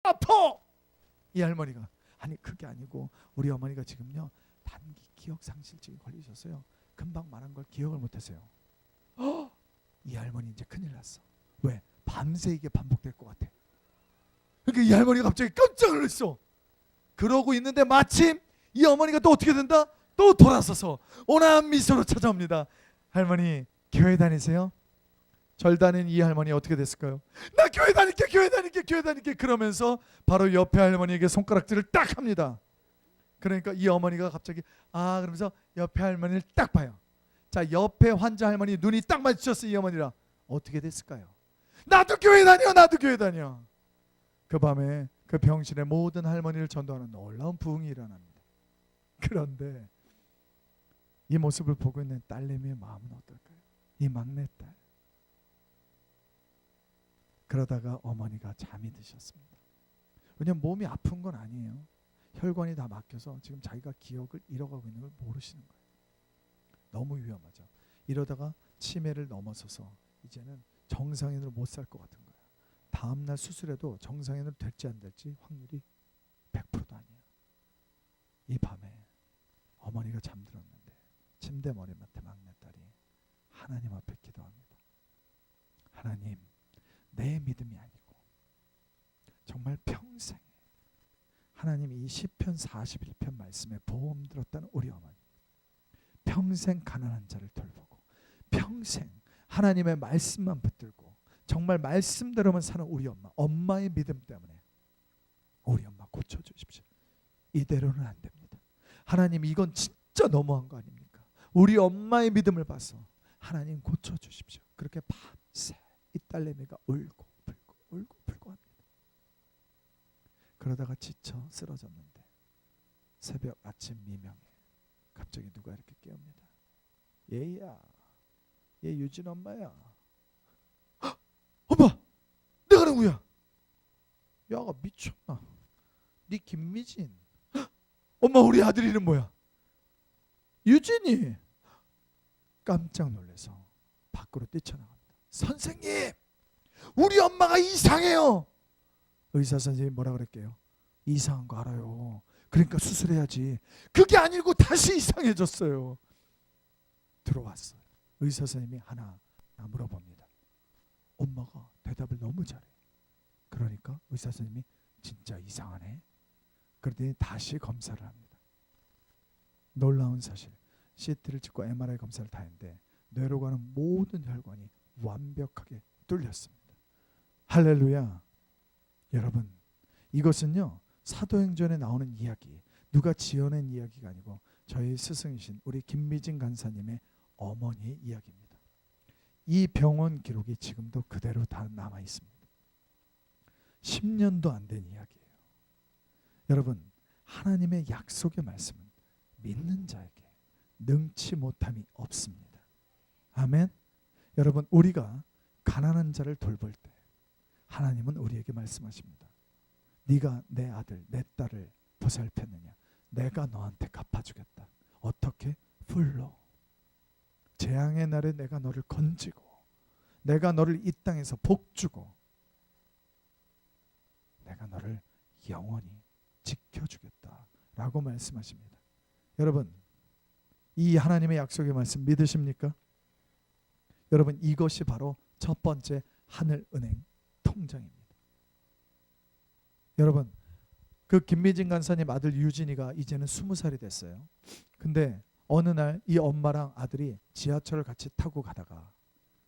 아파. 이 할머니가 아니 그게 아니고 우리 어머니가 지금요 단기 기억상실증이 걸리셨어요. 금방 말한 걸 기억을 못하세요. 이 할머니 이제 큰일 났어. 왜? 밤새 이게 반복될 것 같아. 그러니까 이 할머니가 갑자기 깜짝 놀랐어. 그러고 있는데 마침 이 어머니가 또 어떻게 된다? 또 돌아서서 온화한 미소로 찾아옵니다. 할머니 교회 다니세요? 절 다니는 이 할머니 어떻게 됐을까요? 나 교회 다닐게 교회 다닐게 교회 다닐게 그러면서 바로 옆에 할머니에게 손가락질을 딱 합니다. 그러니까 이 어머니가 갑자기 그러면서 옆에 할머니를 딱 봐요. 자, 옆에 환자 할머니 눈이 딱 마주쳤어요. 이 어머니랑 어떻게 됐을까요? 나도 교회 다녀 나도 교회 다녀. 그 밤에 그 병실의 모든 할머니를 전도하는 놀라운 부흥이 일어납니다. 그런데 이 모습을 보고 있는 딸내미의 마음은 어떨까요? 이 막내딸. 그러다가 어머니가 잠이 드셨습니다. 왜냐면 몸이 아픈 건 아니에요. 혈관이 다 막혀서 지금 자기가 기억을 잃어가고 있는 걸 모르시는 거예요. 너무 위험하죠. 이러다가 치매를 넘어서서 이제는 정상인으로 못 살 것 같은 거예요. 다음날 수술해도 정상인으로 될지 안 될지 확률이 100%도 아니에요. 이 밤에 어머니가 잠들었는데 침대 머리맡에 막내딸이 하나님 앞에 기도합니다. 하나님, 내 믿음이 아니고 정말 평생 하나님이 이 시편 41편 말씀에 보험 들었다는 우리 어머니, 평생 가난한 자를 돌보고 평생 하나님의 말씀만 붙들고 정말 말씀대로만 사는 우리 엄마의 믿음 때문에 우리 엄마 고쳐주십시오. 이대로는 안 됩니다. 하나님, 이건 진짜 너무한 거 아닙니까? 우리 엄마의 믿음을 봐서 하나님 고쳐주십시오. 그렇게 밤새 이 딸내미가 울고 불고 합니다. 그러다가 지쳐 쓰러졌는데 새벽 아침 미명에 갑자기 누가 이렇게 깨웁니다. 얘야, 얘 유진 엄마야. 헉, 엄마, 내가 누구야? 야가 미쳤나? 네 김미진. 헉, 엄마, 우리 아들 이름 뭐야? 유진이. 깜짝 놀라서 밖으로 뛰쳐나갑니다. 선생님, 우리 엄마가 이상해요. 의사 선생님이 뭐라 그랬게요? 이상한 거 알아요. 그러니까 수술해야지. 그게 아니고 다시 이상해졌어요. 들어왔어요. 의사 선생님이 하나 물어봅니다. 엄마가 대답을 너무 잘해. 그러니까 의사 선생님이 진짜 이상하네. 그러더니 다시 검사를 합니다. 놀라운 사실, CT를 찍고 MRI 검사를 다 했는데 뇌로 가는 모든 혈관이 완벽하게 뚫렸습니다. 할렐루야. 여러분, 이것은요 사도행전에 나오는 이야기, 누가 지어낸 이야기가 아니고 저희 스승이신 우리 김미진 간사님의 어머니의 이야기입니다. 이 병원 기록이 지금도 그대로 다 남아 있습니다. 10년도 안 된 이야기예요. 여러분, 하나님의 약속의 말씀은 믿는 자에게 능치 못함이 없습니다. 아멘. 여러분, 우리가 가난한 자를 돌볼 때 하나님은 우리에게 말씀하십니다. 네가 내 아들 내 딸을 보살폈느냐, 내가 너한테 갚아주겠다. 어떻게? 풀로. 재앙의 날에 내가 너를 건지고 내가 너를 이 땅에서 복주고 내가 너를 영원히 지켜주겠다라고 말씀하십니다. 여러분, 이 하나님의 약속의 말씀 믿으십니까? 여러분, 이것이 바로 첫 번째 하늘은행 통장입니다. 여러분, 그 김미진 간사님 아들 유진이가 이제는 20살이 됐어요. 근데 어느 날 이 엄마랑 아들이 지하철을 같이 타고 가다가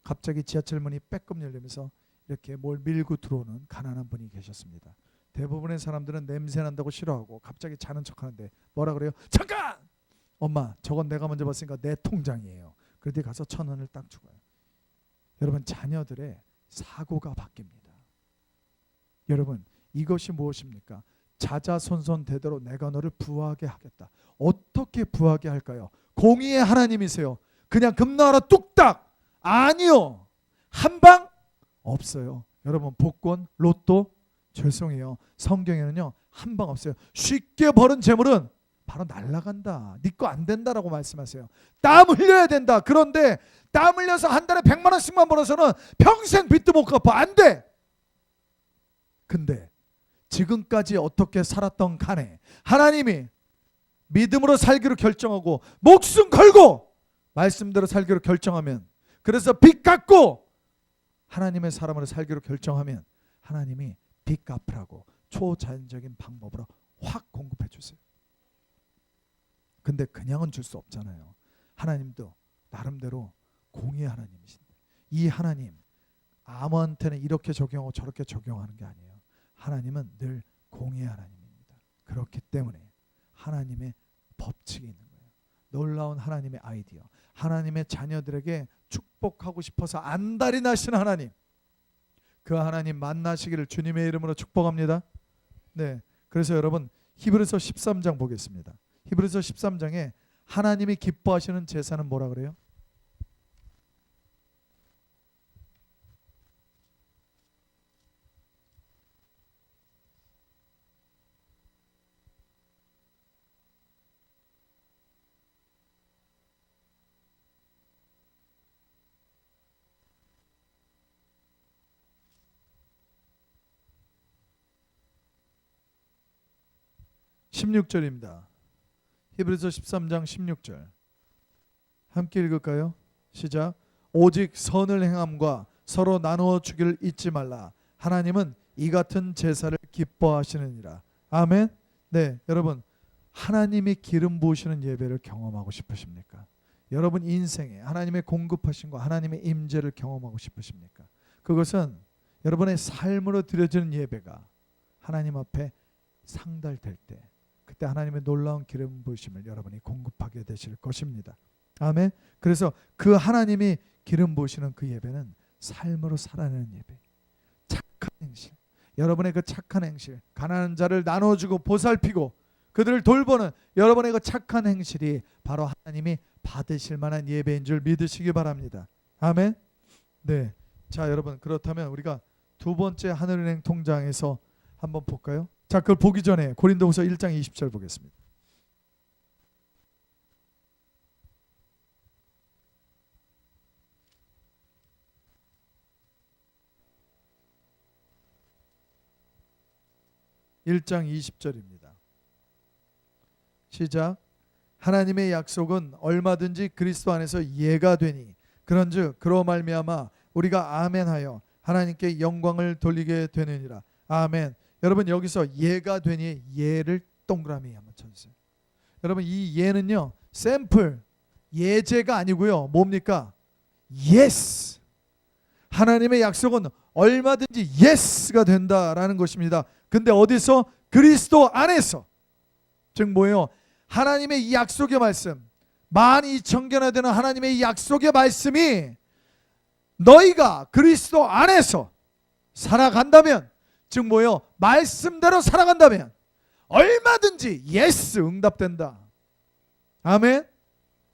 갑자기 지하철 문이 빼끔 열리면서 이렇게 뭘 밀고 들어오는 가난한 분이 계셨습니다. 대부분의 사람들은 냄새 난다고 싫어하고 갑자기 자는 척하는데 뭐라 그래요? 잠깐! 엄마, 저건 내가 먼저 봤으니까 내 통장이에요. 그런데 가서 1,000원을 딱 주고요. 여러분, 자녀들의 사고가 바뀝니다. 여러분, 이것이 무엇입니까? 자자손손대대로 내가 너를 부하게 하겠다. 어떻게 부하게 할까요? 공의의 하나님이세요. 그냥 금나라 뚝딱. 아니요, 한 방 없어요. 여러분, 복권, 로또, 죄송해요, 성경에는요 한 방 없어요. 쉽게 버는 재물은 바로 날아간다. 네 거 안 된다라고 말씀하세요. 땀 흘려야 된다. 그런데 땀 흘려서 한 달에 100만 원씩만 벌어서는 평생 빚도 못 갚아. 안 돼. 근데 지금까지 어떻게 살았던 간에 하나님이 믿음으로 살기로 결정하고 목숨 걸고 말씀대로 살기로 결정하면, 그래서 빚 갚고 하나님의 사람으로 살기로 결정하면 하나님이 빚 갚으라고 초자연적인 방법으로 확 공급해 주세요. 근데 그냥은 줄 수 없잖아요. 하나님도 나름대로 공의의 하나님이신데, 이 하나님 아무한테는 이렇게 적용하고 저렇게 적용하는 게 아니에요. 하나님은 늘 공의의 하나님입니다. 그렇기 때문에 하나님의 법칙이 있는 거예요. 놀라운 하나님의 아이디어, 하나님의 자녀들에게 축복하고 싶어서 안달이 나신 하나님, 그 하나님 만나시기를 주님의 이름으로 축복합니다. 네, 그래서 여러분 히브리서 13장 보겠습니다. 히브리서 13장에 하나님이 기뻐하시는 제사는 뭐라 그래요? (16절입니다) 히브리서 13장 16절 함께 읽을까요? 시작. 오직 선을 행함과 서로 나누어 주기를 잊지 말라. 하나님은 이 같은 제사를 기뻐하시느니라. 아멘. 네, 여러분 하나님이 기름 부으시는 예배를 경험하고 싶으십니까? 여러분 인생에 하나님의 공급하신 거, 하나님의 임재를 경험하고 싶으십니까? 그것은 여러분의 삶으로 드려지는 예배가 하나님 앞에 상달될 때, 그때 하나님의 놀라운 기름 부으심을 여러분이 공급하게 되실 것입니다. 아멘. 그래서 그 하나님이 기름 부으시는 그 예배는 삶으로 살아내는 예배, 착한 행실, 여러분의 그 착한 행실, 가난한 자를 나눠주고 보살피고 그들을 돌보는 여러분의 그 착한 행실이 바로 하나님이 받으실 만한 예배인 줄 믿으시기 바랍니다. 아멘. 네, 자 여러분, 그렇다면 우리가 두 번째 하늘은행 통장에서 한번 볼까요? 자, 그걸 보기 전에 고린도후서 1장 20절 보겠습니다. (1장 20절입니다) 시작. 하나님의 약속은 얼마든지 그리스도 안에서 예가 되니 그런즉 그로 말미암아 우리가 아멘하여 하나님께 영광을 돌리게 되느니라. 아멘. 여러분 여기서 예가 되니 예를 동그라미 한번 쳐주세요. 여러분 이 예는요 샘플 예제가 아니고요 뭡니까? 예스. 하나님의 약속은 얼마든지 예스가 된다라는 것입니다. 근데 어디서? 그리스도 안에서. 즉 뭐예요? 하나님의 이 약속의 말씀, 12,000개나 되는 하나님의 이 약속의 말씀이 너희가 그리스도 안에서 살아간다면, 즉 뭐예요? 말씀대로 살아간다면 얼마든지 예스 응답된다. 아멘.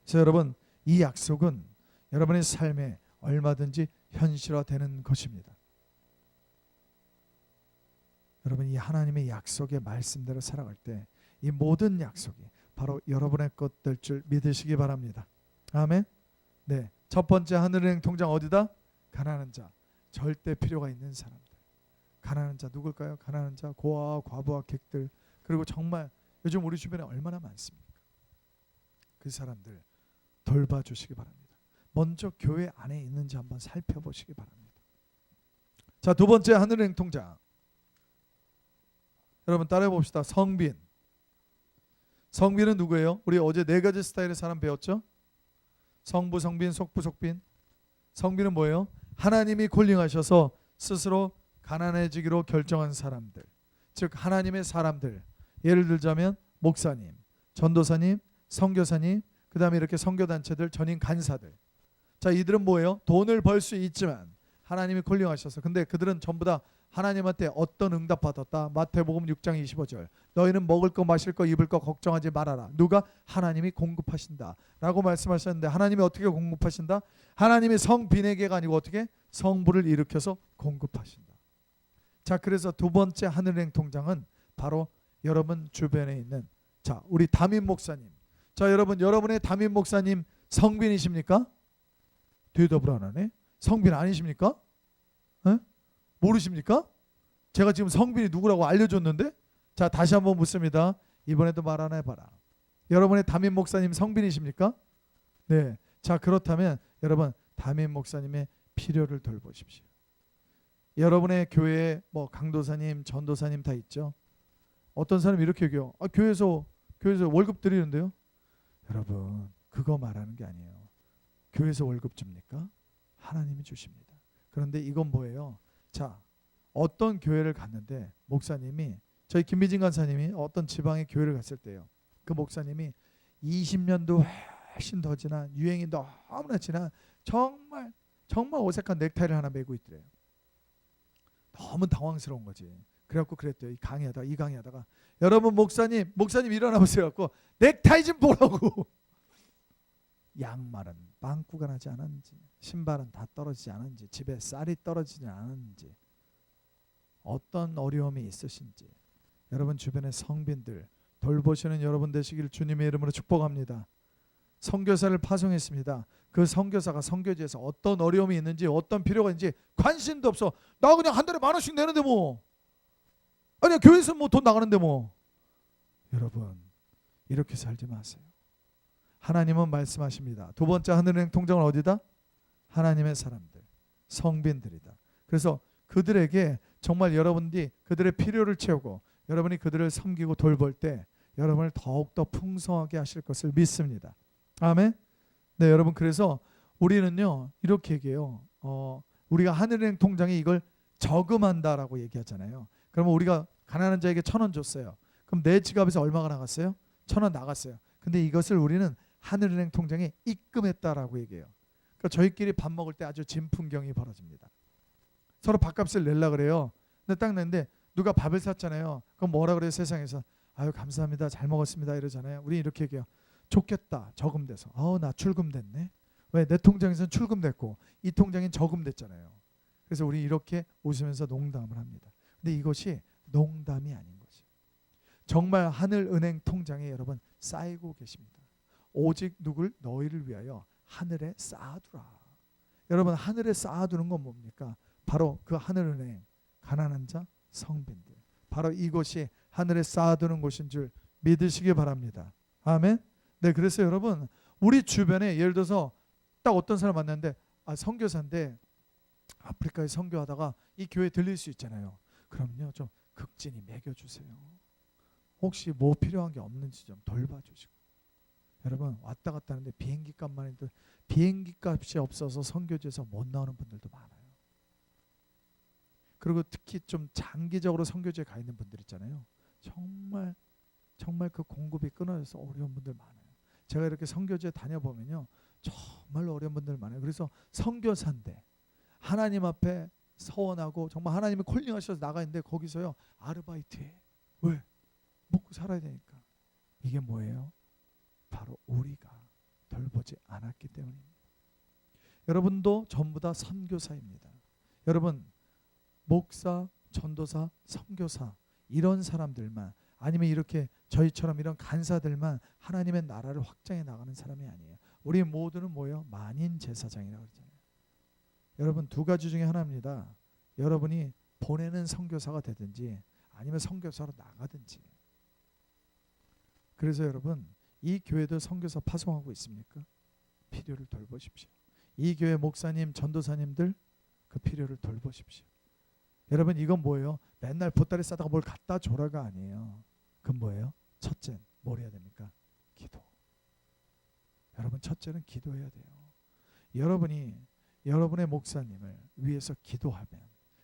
그래서 여러분 이 약속은 여러분의 삶에 얼마든지 현실화되는 것입니다. 여러분 이 하나님의 약속의 말씀대로 살아갈 때 이 모든 약속이 바로 여러분의 것 될 줄 믿으시기 바랍니다. 아멘. 네, 첫 번째 하늘은행 통장 어디다? 가난한 자, 절대 필요가 있는 사람들. 가난한 자 누굴까요? 가난한 자, 고아와 과부와 객들, 그리고 정말 요즘 우리 주변에 얼마나 많습니까? 그 사람들 돌봐주시기 바랍니다. 먼저 교회 안에 있는지 한번 살펴보시기 바랍니다. 자, 두 번째 하늘은행 통장, 여러분 따라해 봅시다. 성빈. 성빈은 누구예요? 우리 어제 네 가지 스타일의 사람 배웠죠? 성부, 성빈, 속부, 속빈. 성빈은 뭐예요? 하나님이 콜링하셔서 스스로 가난해지기로 결정한 사람들, 즉 하나님의 사람들. 예를 들자면 목사님, 전도사님, 선교사님, 그 다음에 이렇게 선교단체들, 전임 간사들. 자, 이들은 뭐예요? 돈을 벌 수 있지만 하나님이 콜링하셔서, 근데 그들은 전부 다 하나님한테 어떤 응답 받았다? 마태복음 6장 25절. 너희는 먹을 거 마실 거 입을 거 걱정하지 말아라. 누가? 하나님이 공급하신다 라고 말씀하셨는데, 하나님이 어떻게 공급하신다? 하나님이 성빈에게가 아니고 어떻게? 성부를 일으켜서 공급하신다. 자, 그래서 두 번째 하늘은행 통장은 바로 여러분 주변에 있는, 자, 우리 담임 목사님. 자, 여러분, 여러분의 담임 목사님 성빈이십니까? 대답을 안 하네. 성빈 아니십니까? 에? 모르십니까? 제가 지금 성빈이 누구라고 알려줬는데? 자, 다시 한번 묻습니다. 이번에도 말 하나 해봐라. 여러분의 담임 목사님 성빈이십니까? 네. 자, 그렇다면 여러분 담임 목사님의 필요를 돌보십시오. 여러분의 교회에 뭐 강도사님, 전도사님 다 있죠. 어떤 사람이 이렇게 얘기해요. 교회에서 월급 드리는데요. 여러분 그거 말하는 게 아니에요. 교회에서 월급 줍니까? 하나님이 주십니다. 그런데 이건 뭐예요? 자, 어떤 교회를 갔는데 목사님이, 저희 김미진 간사님이 어떤 지방의 교회를 갔을 때요, 그 목사님이 20년도 훨씬 더 지난, 유행이 너무나 지난 정말 어색한 넥타이를 하나 메고 있더래요. 너무 당황스러운 거지. 그래갖고 그랬대요. 이 강의하다가 여러분 목사님 일어나 보세요. 갖고 넥타이 좀 보라고. 양말은 빵꾸가 나지 않았는지, 신발은 다 떨어지지 않았는지, 집에 쌀이 떨어지지 않았는지, 어떤 어려움이 있으신지 여러분 주변의 성빈들 돌보시는 여러분 되시길 주님의 이름으로 축복합니다. 선교사를 파송했습니다. 그 선교사가 선교지에서 어떤 어려움이 있는지, 어떤 필요가 있는지 관심도 없어. 나 그냥 한 달에 10,000원씩 내는데 뭐, 아니야 교회에서 뭐 돈 나가는데 뭐. 여러분 이렇게 살지 마세요. 하나님은 말씀하십니다. 두 번째 하늘은행 통장은 어디다? 하나님의 사람들, 성빈들이다. 그래서 그들에게 정말 여러분들이 그들의 필요를 채우고 여러분이 그들을 섬기고 돌볼 때 여러분을 더욱더 풍성하게 하실 것을 믿습니다. 아멘. 네, 여러분 그래서 우리는요 이렇게 얘기해요. 우리가 하늘은행 통장에 이걸 저금한다라고 얘기하잖아요. 그러면 우리가 가난한 자에게 1,000원 줬어요. 그럼 내 지갑에서 얼마가 나갔어요? 1,000원 나갔어요. 근데 이것을 우리는 하늘은행 통장에 입금했다라고 얘기해요. 그러니까 저희끼리 밥 먹을 때 아주 진풍경이 벌어집니다. 서로 밥값을 내려 그래요. 근데 딱 냈는데 누가 밥을 샀잖아요. 그럼 뭐라 그래요? 세상에서 아유 감사합니다, 잘 먹었습니다 이러잖아요. 우리 이렇게 얘기해요. 좋겠다, 저금돼서. 나 출금됐네. 왜? 내 통장에서는 출금됐고 이 통장엔 저금됐잖아요. 그래서 우리 이렇게 웃으면서 농담을 합니다. 근데 이것이 농담이 아닌 것이, 정말 하늘은행 통장에 여러분 쌓이고 계십니다. 오직 누굴? 너희를 위하여 하늘에 쌓아두라. 여러분 하늘에 쌓아두는 건 뭡니까? 바로 그 하늘은행, 가난한 자, 성빈들, 바로 이곳이 하늘에 쌓아두는 곳인 줄 믿으시기 바랍니다. 아멘. 네, 그래서 여러분 우리 주변에 예를 들어서 딱 어떤 사람 만났는데 선교사인데 아프리카에 선교하다가 이 교회 들릴 수 있잖아요. 그럼요 좀 극진히 먹여주세요. 혹시 뭐 필요한 게 없는지 좀 돌봐주시고. 여러분 왔다 갔다 하는데 비행기 값만 해도 비행기 값이 없어서 선교지에서 못 나오는 분들도 많아요. 그리고 특히 좀 장기적으로 선교지에 가 있는 분들 있잖아요. 정말 그 공급이 끊어져서 어려운 분들 많아요. 제가 이렇게 선교지에 다녀보면요 정말 어려운 분들 많아요. 그래서 선교사인데 하나님 앞에 서원하고 정말 하나님이 콜링하셔서 나가 있는데 거기서요 아르바이트해. 왜? 먹고 살아야 되니까. 이게 뭐예요? 바로 우리가 돌보지 않았기 때문입니다. 여러분도 전부 다 선교사입니다. 여러분 목사, 전도사, 선교사 이런 사람들만, 아니면 이렇게 저희처럼 이런 간사들만 하나님의 나라를 확장해 나가는 사람이 아니에요. 우리 모두는 뭐예요? 만인 제사장이라고 그러잖아요. 여러분 두 가지 중에 하나입니다. 여러분이 보내는 선교사가 되든지 아니면 선교사로 나가든지. 그래서 여러분 이 교회도 선교사 파송하고 있습니까? 필요를 돌보십시오. 이 교회 목사님, 전도사님들 그 필요를 돌보십시오. 여러분 이건 뭐예요? 맨날 보따리 싸다가 뭘 갖다 줘라가 아니에요. 그건 뭐예요? 첫째 뭘 해야 됩니까? 기도. 여러분 첫째는 기도해야 돼요. 여러분이 여러분의 목사님을 위해서 기도하면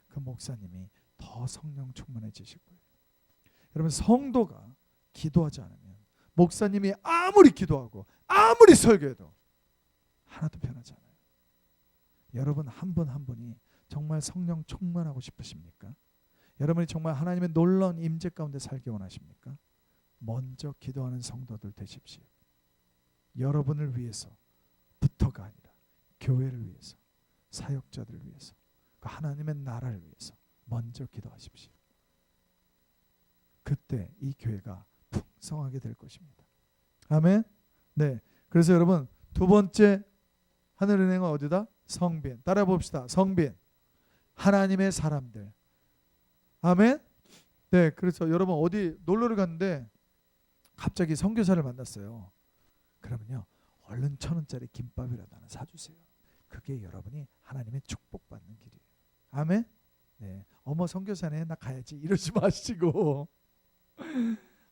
그 목사님이 더 성령 충만해지실 거예요. 여러분 성도가 기도하지 않으면 목사님이 아무리 기도하고 아무리 설교해도 하나도 변하지 않아요. 여러분 한 분 한 분이 정말 성령 충만하고 싶으십니까? 여러분이 정말 하나님의 놀라운 임재 가운데 살기 원하십니까? 먼저 기도하는 성도들 되십시오. 여러분을 위해서부터가 아니라 교회를 위해서, 사역자들을 위해서, 그 하나님의 나라를 위해서 먼저 기도하십시오. 그때 이 교회가 풍성하게 될 것입니다. 아멘. 네. 그래서 여러분 두 번째 하늘은행은 어디다? 성빈. 따라 봅시다. 성빈. 하나님의 사람들. 아멘. 네, 그래서 여러분 어디 놀러를 갔는데 갑자기 선교사를 만났어요. 그러면요, 얼른 1,000원짜리 김밥이라도 하나 사주세요. 그게 여러분이 하나님의 축복받는 길이에요. 아멘. 네, 어머 선교사네, 나 가야지 이러지 마시고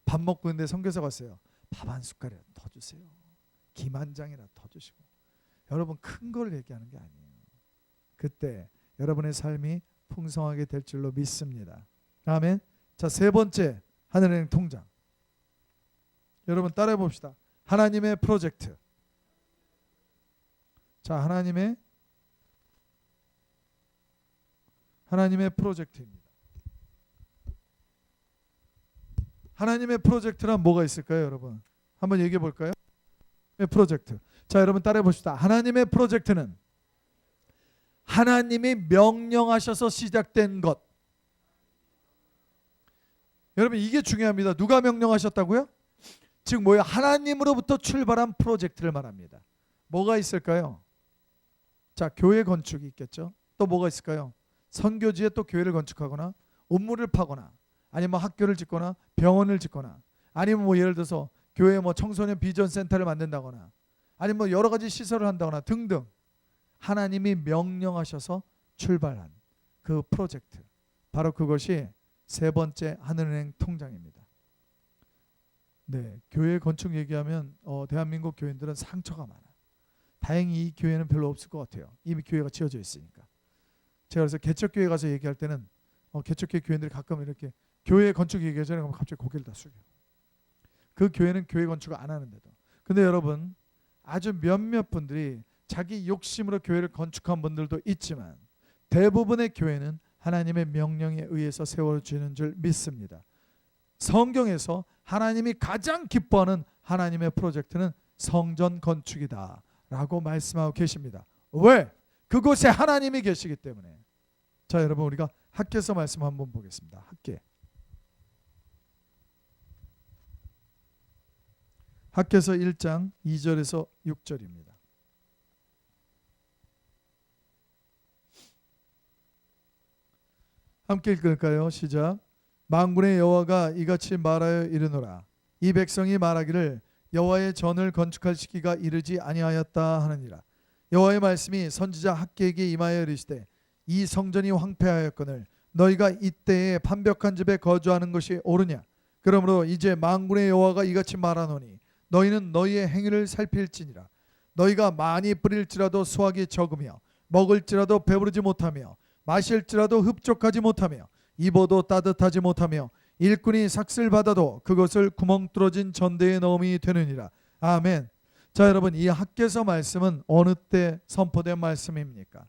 밥 먹고 있는데 선교사 왔어요. 밥 한 숟갈이라도 더 주세요. 김 한 장이라도 더 주시고. 여러분 큰 걸 얘기하는 게 아니에요. 그때 여러분의 삶이 풍성하게 될 줄로 믿습니다. 아멘. 자, 세 번째 하늘은행 통장. 여러분 따라해 봅시다. 하나님의 프로젝트. 자, 하나님의 프로젝트입니다. 하나님의 프로젝트란 뭐가 있을까요, 여러분? 한번 얘기해 볼까요? 프로젝트. 자, 여러분 따라해 봅시다. 하나님의 프로젝트는 하나님이 명령하셔서 시작된 것. 여러분 이게 중요합니다. 누가 명령하셨다고요? 즉 뭐예요? 하나님으로부터 출발한 프로젝트를 말합니다. 뭐가 있을까요? 자, 교회 건축이 있겠죠. 또 뭐가 있을까요? 선교지에 또 교회를 건축하거나 우물을 파거나 아니면 학교를 짓거나 병원을 짓거나 아니면 뭐 예를 들어서 교회 뭐 청소년 비전 센터를 만든다거나 아니면 뭐 여러 가지 시설을 한다거나 등등 하나님이 명령하셔서 출발한 그 프로젝트, 바로 그것이 세 번째 하늘은행 통장입니다. 네, 교회 건축 얘기하면 대한민국 교인들은 상처가 많아요. 다행히 이 교회는 별로 없을 것 같아요. 이미 교회가 지어져 있으니까. 제가 그래서 개척교회 가서 얘기할 때는 개척교회 교인들이 가끔 이렇게 교회 건축 얘기하잖아요. 그러면 갑자기 고개를 다 숙여요. 그 교회는 교회 건축을 안 하는데도. 근데 여러분 아주 몇몇 분들이 자기 욕심으로 교회를 건축한 분들도 있지만 대부분의 교회는 하나님의 명령에 의해서 세워지는 줄 믿습니다. 성경에서 하나님이 가장 기뻐하는 하나님의 프로젝트는 성전 건축이다 라고 말씀하고 계십니다. 왜? 그곳에 하나님이 계시기 때문에. 자, 여러분 우리가 학개서 말씀 한번 보겠습니다. 학개서 1장 2절에서 6절입니다. 함께 읽을까요? 시작. 만군의 여호와가 이같이 말하여 이르노라. 이 백성이 말하기를 여호와의 전을 건축할 시기가 이르지 아니하였다 하느니라. 여호와의 말씀이 선지자 학개에게 임하여 이르시되 이 성전이 황폐하였거늘 너희가 이때에 판벽한 집에 거주하는 것이 옳으냐. 그러므로 이제 만군의 여호와가 이같이 말하노니 너희는 너희의 행위를 살필지니라. 너희가 많이 뿌릴지라도 수확이 적으며 먹을지라도 배부르지 못하며 마실지라도 흡족하지 못하며 입어도 따뜻하지 못하며 일꾼이 삭슬 받아도 그것을 구멍 뚫어진 전대에 넣음이 되느니라. 아멘. 자, 여러분 이 학개서 말씀은 어느 때 선포된 말씀입니까?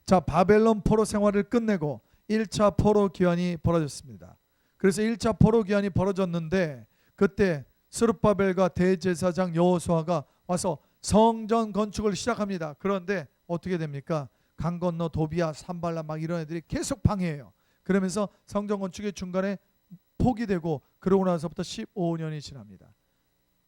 자, 바벨론 포로 생활을 끝내고 1차 포로 기환이 벌어졌습니다. 그래서 1차 포로 기환이 벌어졌는데 그때 스룹바벨과 대제사장 여호수아가 와서 성전 건축을 시작합니다. 그런데 어떻게 됩니까? 강 건너 도비아, 산발라 막 이런 애들이 계속 방해해요. 그러면서 성전 건축이 중간에 포기되고 그러고 나서부터 15년이 지납니다.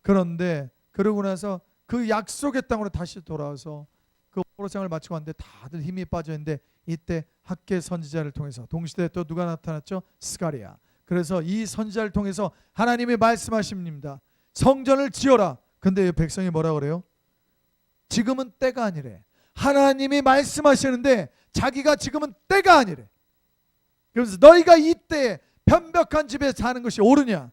그런데 그러고 나서 그 약속의 땅으로 다시 돌아와서 그 포로생활을 마치고 왔는데 다들 힘이 빠져 있는데 이때 학개 선지자를 통해서 동시대에 또 누가 나타났죠? 스가랴. 그래서 이 선지자를 통해서 하나님이 말씀하십니다. 성전을 지어라. 근데 백성이 뭐라 그래요? 지금은 때가 아니래. 하나님이 말씀하시는데 자기가 지금은 때가 아니래. 그래서 너희가 이때에 편벽한 집에 사는 것이 옳으냐.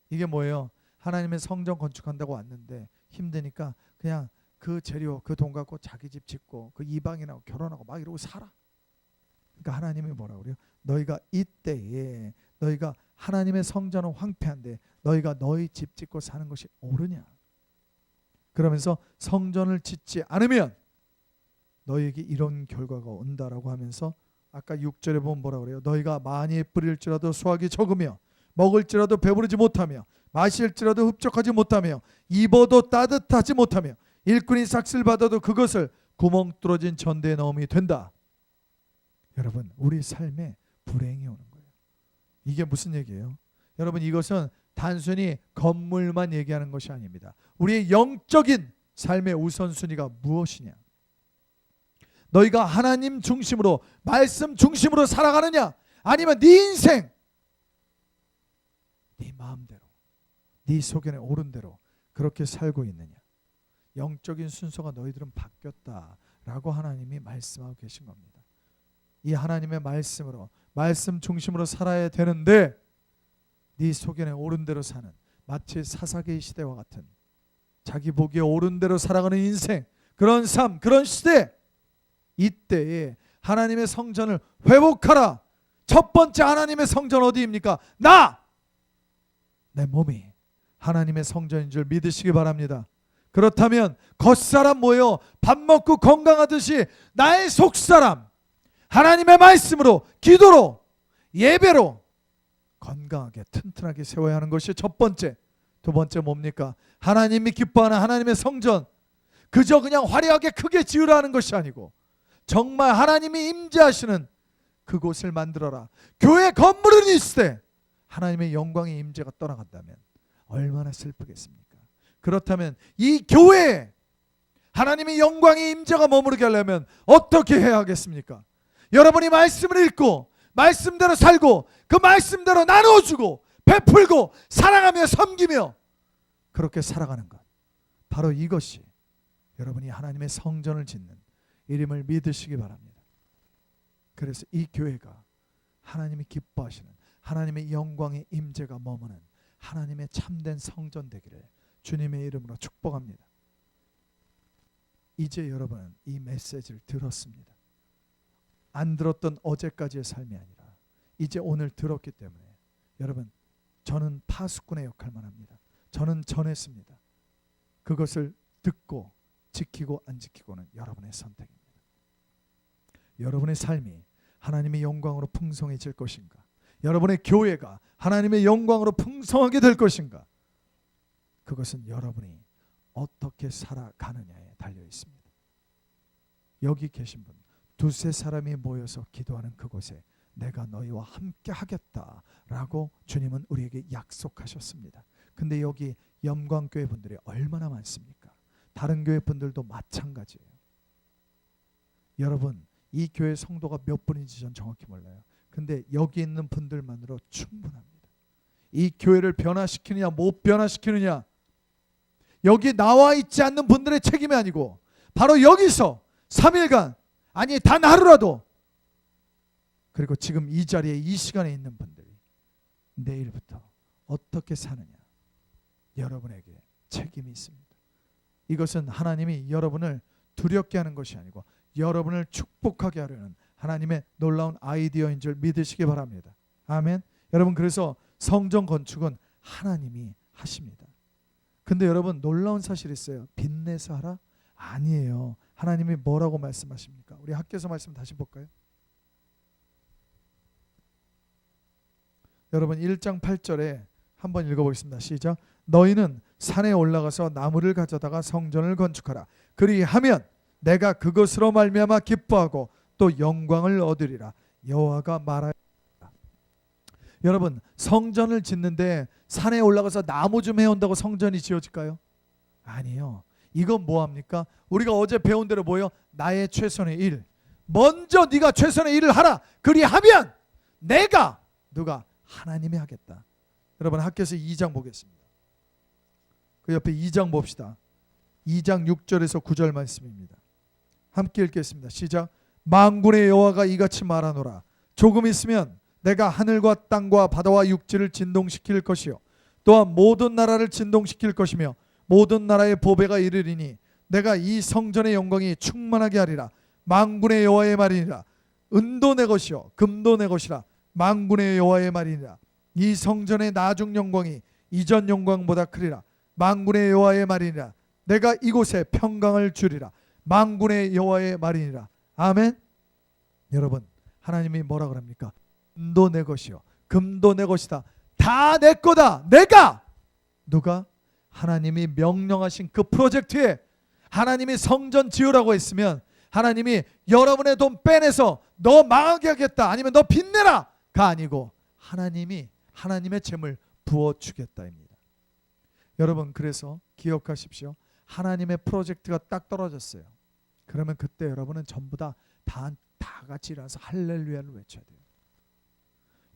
이게 뭐예요? 하나님의 성전 건축한다고 왔는데 힘드니까 그냥 그 재료 그 돈 갖고 자기 집 짓고 그 이방인하고 결혼하고 막 이러고 살아. 그러니까 하나님이 뭐라 그래요? 너희가 이때에 너희가 하나님의 성전은 황폐한데 너희가 너희 집 짓고 사는 것이 옳으냐. 그러면서 성전을 짓지 않으면 너희에게 이런 결과가 온다라고 하면서 아까 6절에 보면 뭐라 그래요? 너희가 많이 뿌릴지라도 수확이 적으며 먹을지라도 배부르지 못하며 마실지라도 흡족하지 못하며 입어도 따뜻하지 못하며 일꾼이 삭슬 받아도 그것을 구멍 뚫어진 전대에 넣음이 된다. 여러분 우리 삶에 불행이 오는 거예요. 이게 무슨 얘기예요? 여러분 이것은 단순히 건물만 얘기하는 것이 아닙니다. 우리의 영적인 삶의 우선순위가 무엇이냐. 너희가 하나님 중심으로 말씀 중심으로 살아가느냐 아니면 네 인생, 네 마음대로, 네 소견에 오른 대로 그렇게 살고 있느냐? 영적인 순서가 너희들은 바뀌었다라고 하나님이 말씀하고 계신 겁니다. 이 하나님의 말씀으로, 말씀 중심으로 살아야 되는데 네 소견에 오른 대로 사는, 마치 사사기의 시대와 같은 자기 보기에 오른 대로 살아가는 인생, 그런 삶, 그런 시대, 이때에 하나님의 성전을 회복하라. 첫 번째 하나님의 성전 어디입니까? 내 몸이 하나님의 성전인 줄 믿으시기 바랍니다. 그렇다면 겉사람 뭐예요? 밥 먹고 건강하듯이 나의 속사람 하나님의 말씀으로, 기도로, 예배로 건강하게 튼튼하게 세워야 하는 것이 첫 번째. 두 번째 뭡니까? 하나님이 기뻐하는 하나님의 성전, 그저 그냥 화려하게 크게 지으라는 것이 아니고 정말 하나님이 임재하시는 그곳을 만들어라. 교회 건물은 있을 때 하나님의 영광의 임재가 떠나간다면 얼마나 슬프겠습니까? 그렇다면 이 교회에 하나님의 영광의 임재가 머무르게 하려면 어떻게 해야 하겠습니까? 여러분이 말씀을 읽고 말씀대로 살고 그 말씀대로 나누어주고 베풀고 사랑하며 섬기며 그렇게 살아가는 것, 바로 이것이 여러분이 하나님의 성전을 짓는 이름을 믿으시기 바랍니다. 그래서 이 교회가 하나님이 기뻐하시는 하나님의 영광의 임재가 머무는 하나님의 참된 성전 되기를 주님의 이름으로 축복합니다. 이제 여러분은 이 메시지를 들었습니다. 안 들었던 어제까지의 삶이 아니라 이제 오늘 들었기 때문에 여러분, 저는 파수꾼의 역할만 합니다. 저는 전했습니다. 그것을 듣고 지키고 안 지키고는 여러분의 선택입니다. 여러분의 삶이 하나님의 영광으로 풍성해질 것인가? 여러분의 교회가 하나님의 영광으로 풍성하게 될 것인가? 그것은 여러분이 어떻게 살아가느냐에 달려 있습니다. 여기 계신 분, 두세 사람이 모여서 기도하는 그곳에 내가 너희와 함께 하겠다라고 주님은 우리에게 약속하셨습니다. 근데 여기 염광교회 분들이 얼마나 많습니까? 다른 교회 분들도 마찬가지예요. 여러분, 이 교회 성도가 몇 분인지 전 정확히 몰라요. 근데 여기 있는 분들만으로 충분합니다. 이 교회를 변화시키느냐 못 변화시키느냐, 여기 나와 있지 않는 분들의 책임이 아니고 바로 여기서 3일간, 아니 단 하루라도, 그리고 지금 이 자리에 이 시간에 있는 분들이 내일부터 어떻게 사느냐, 여러분에게 책임이 있습니다. 이것은 하나님이 여러분을 두렵게 하는 것이 아니고 여러분을 축복하게 하려는 하나님의 놀라운 아이디어인 줄 믿으시기 바랍니다. 아멘. 여러분, 그래서 성전 건축은 하나님이 하십니다. 근데 여러분, 놀라운 사실이 있어요. 빚내서 하라? 아니에요. 하나님이 뭐라고 말씀하십니까? 우리 학교에서 말씀 다시 볼까요? 여러분, 1장 8절에 한번 읽어보겠습니다. 시작. 너희는 산에 올라가서 나무를 가져다가 성전을 건축하라. 그리하면 내가 그것으로 말미암아 기뻐하고 또 영광을 얻으리라. 여호와가 말하였다. 여러분, 성전을 짓는데 산에 올라가서 나무 좀 해온다고 성전이 지어질까요? 아니요. 이건 뭐합니까? 우리가 어제 배운 대로 뭐예요? 나의 최선의 일. 먼저 네가 최선의 일을 하라. 그리하면 내가, 누가? 하나님이 하겠다. 여러분, 학교에서 2장 보겠습니다. 그 옆에 2장 봅시다. 2장 6절에서 9절 말씀입니다. 함께 읽겠습니다. 시작. 만군의 여호와가 이같이 말하노라. 조금 있으면 내가 하늘과 땅과 바다와 육지를 진동시킬 것이요 또한 모든 나라를 진동시킬 것이며 모든 나라의 보배가 이르리니 내가 이 성전의 영광이 충만하게 하리라. 만군의 여호와의 말이니라. 은도 내 것이요 금도 내 것이라. 만군의 여호와의 말이니라. 이 성전의 나중 영광이 이전 영광보다 크리라. 만군의 여호와의 말이니라. 내가 이곳에 평강을 주리라. 만군의 여호와의 말이니라. 아멘. 여러분, 하나님이 뭐라 그럽니까? 은도 내 것이요 금도 내 것이다. 다 내 거다. 내가, 누가? 하나님이 명령하신 그 프로젝트에 하나님이 성전 지으라고 했으면 하나님이 여러분의 돈 빼내서 너 망하게 하겠다, 아니면 너 빚내라가 아니고 하나님이 하나님의 재물 부어주겠다입니다. 여러분, 그래서 기억하십시오. 하나님의 프로젝트가 딱 떨어졌어요. 그러면 그때 여러분은 전부 다 같이 일어나서 할렐루야를 외쳐야 돼요.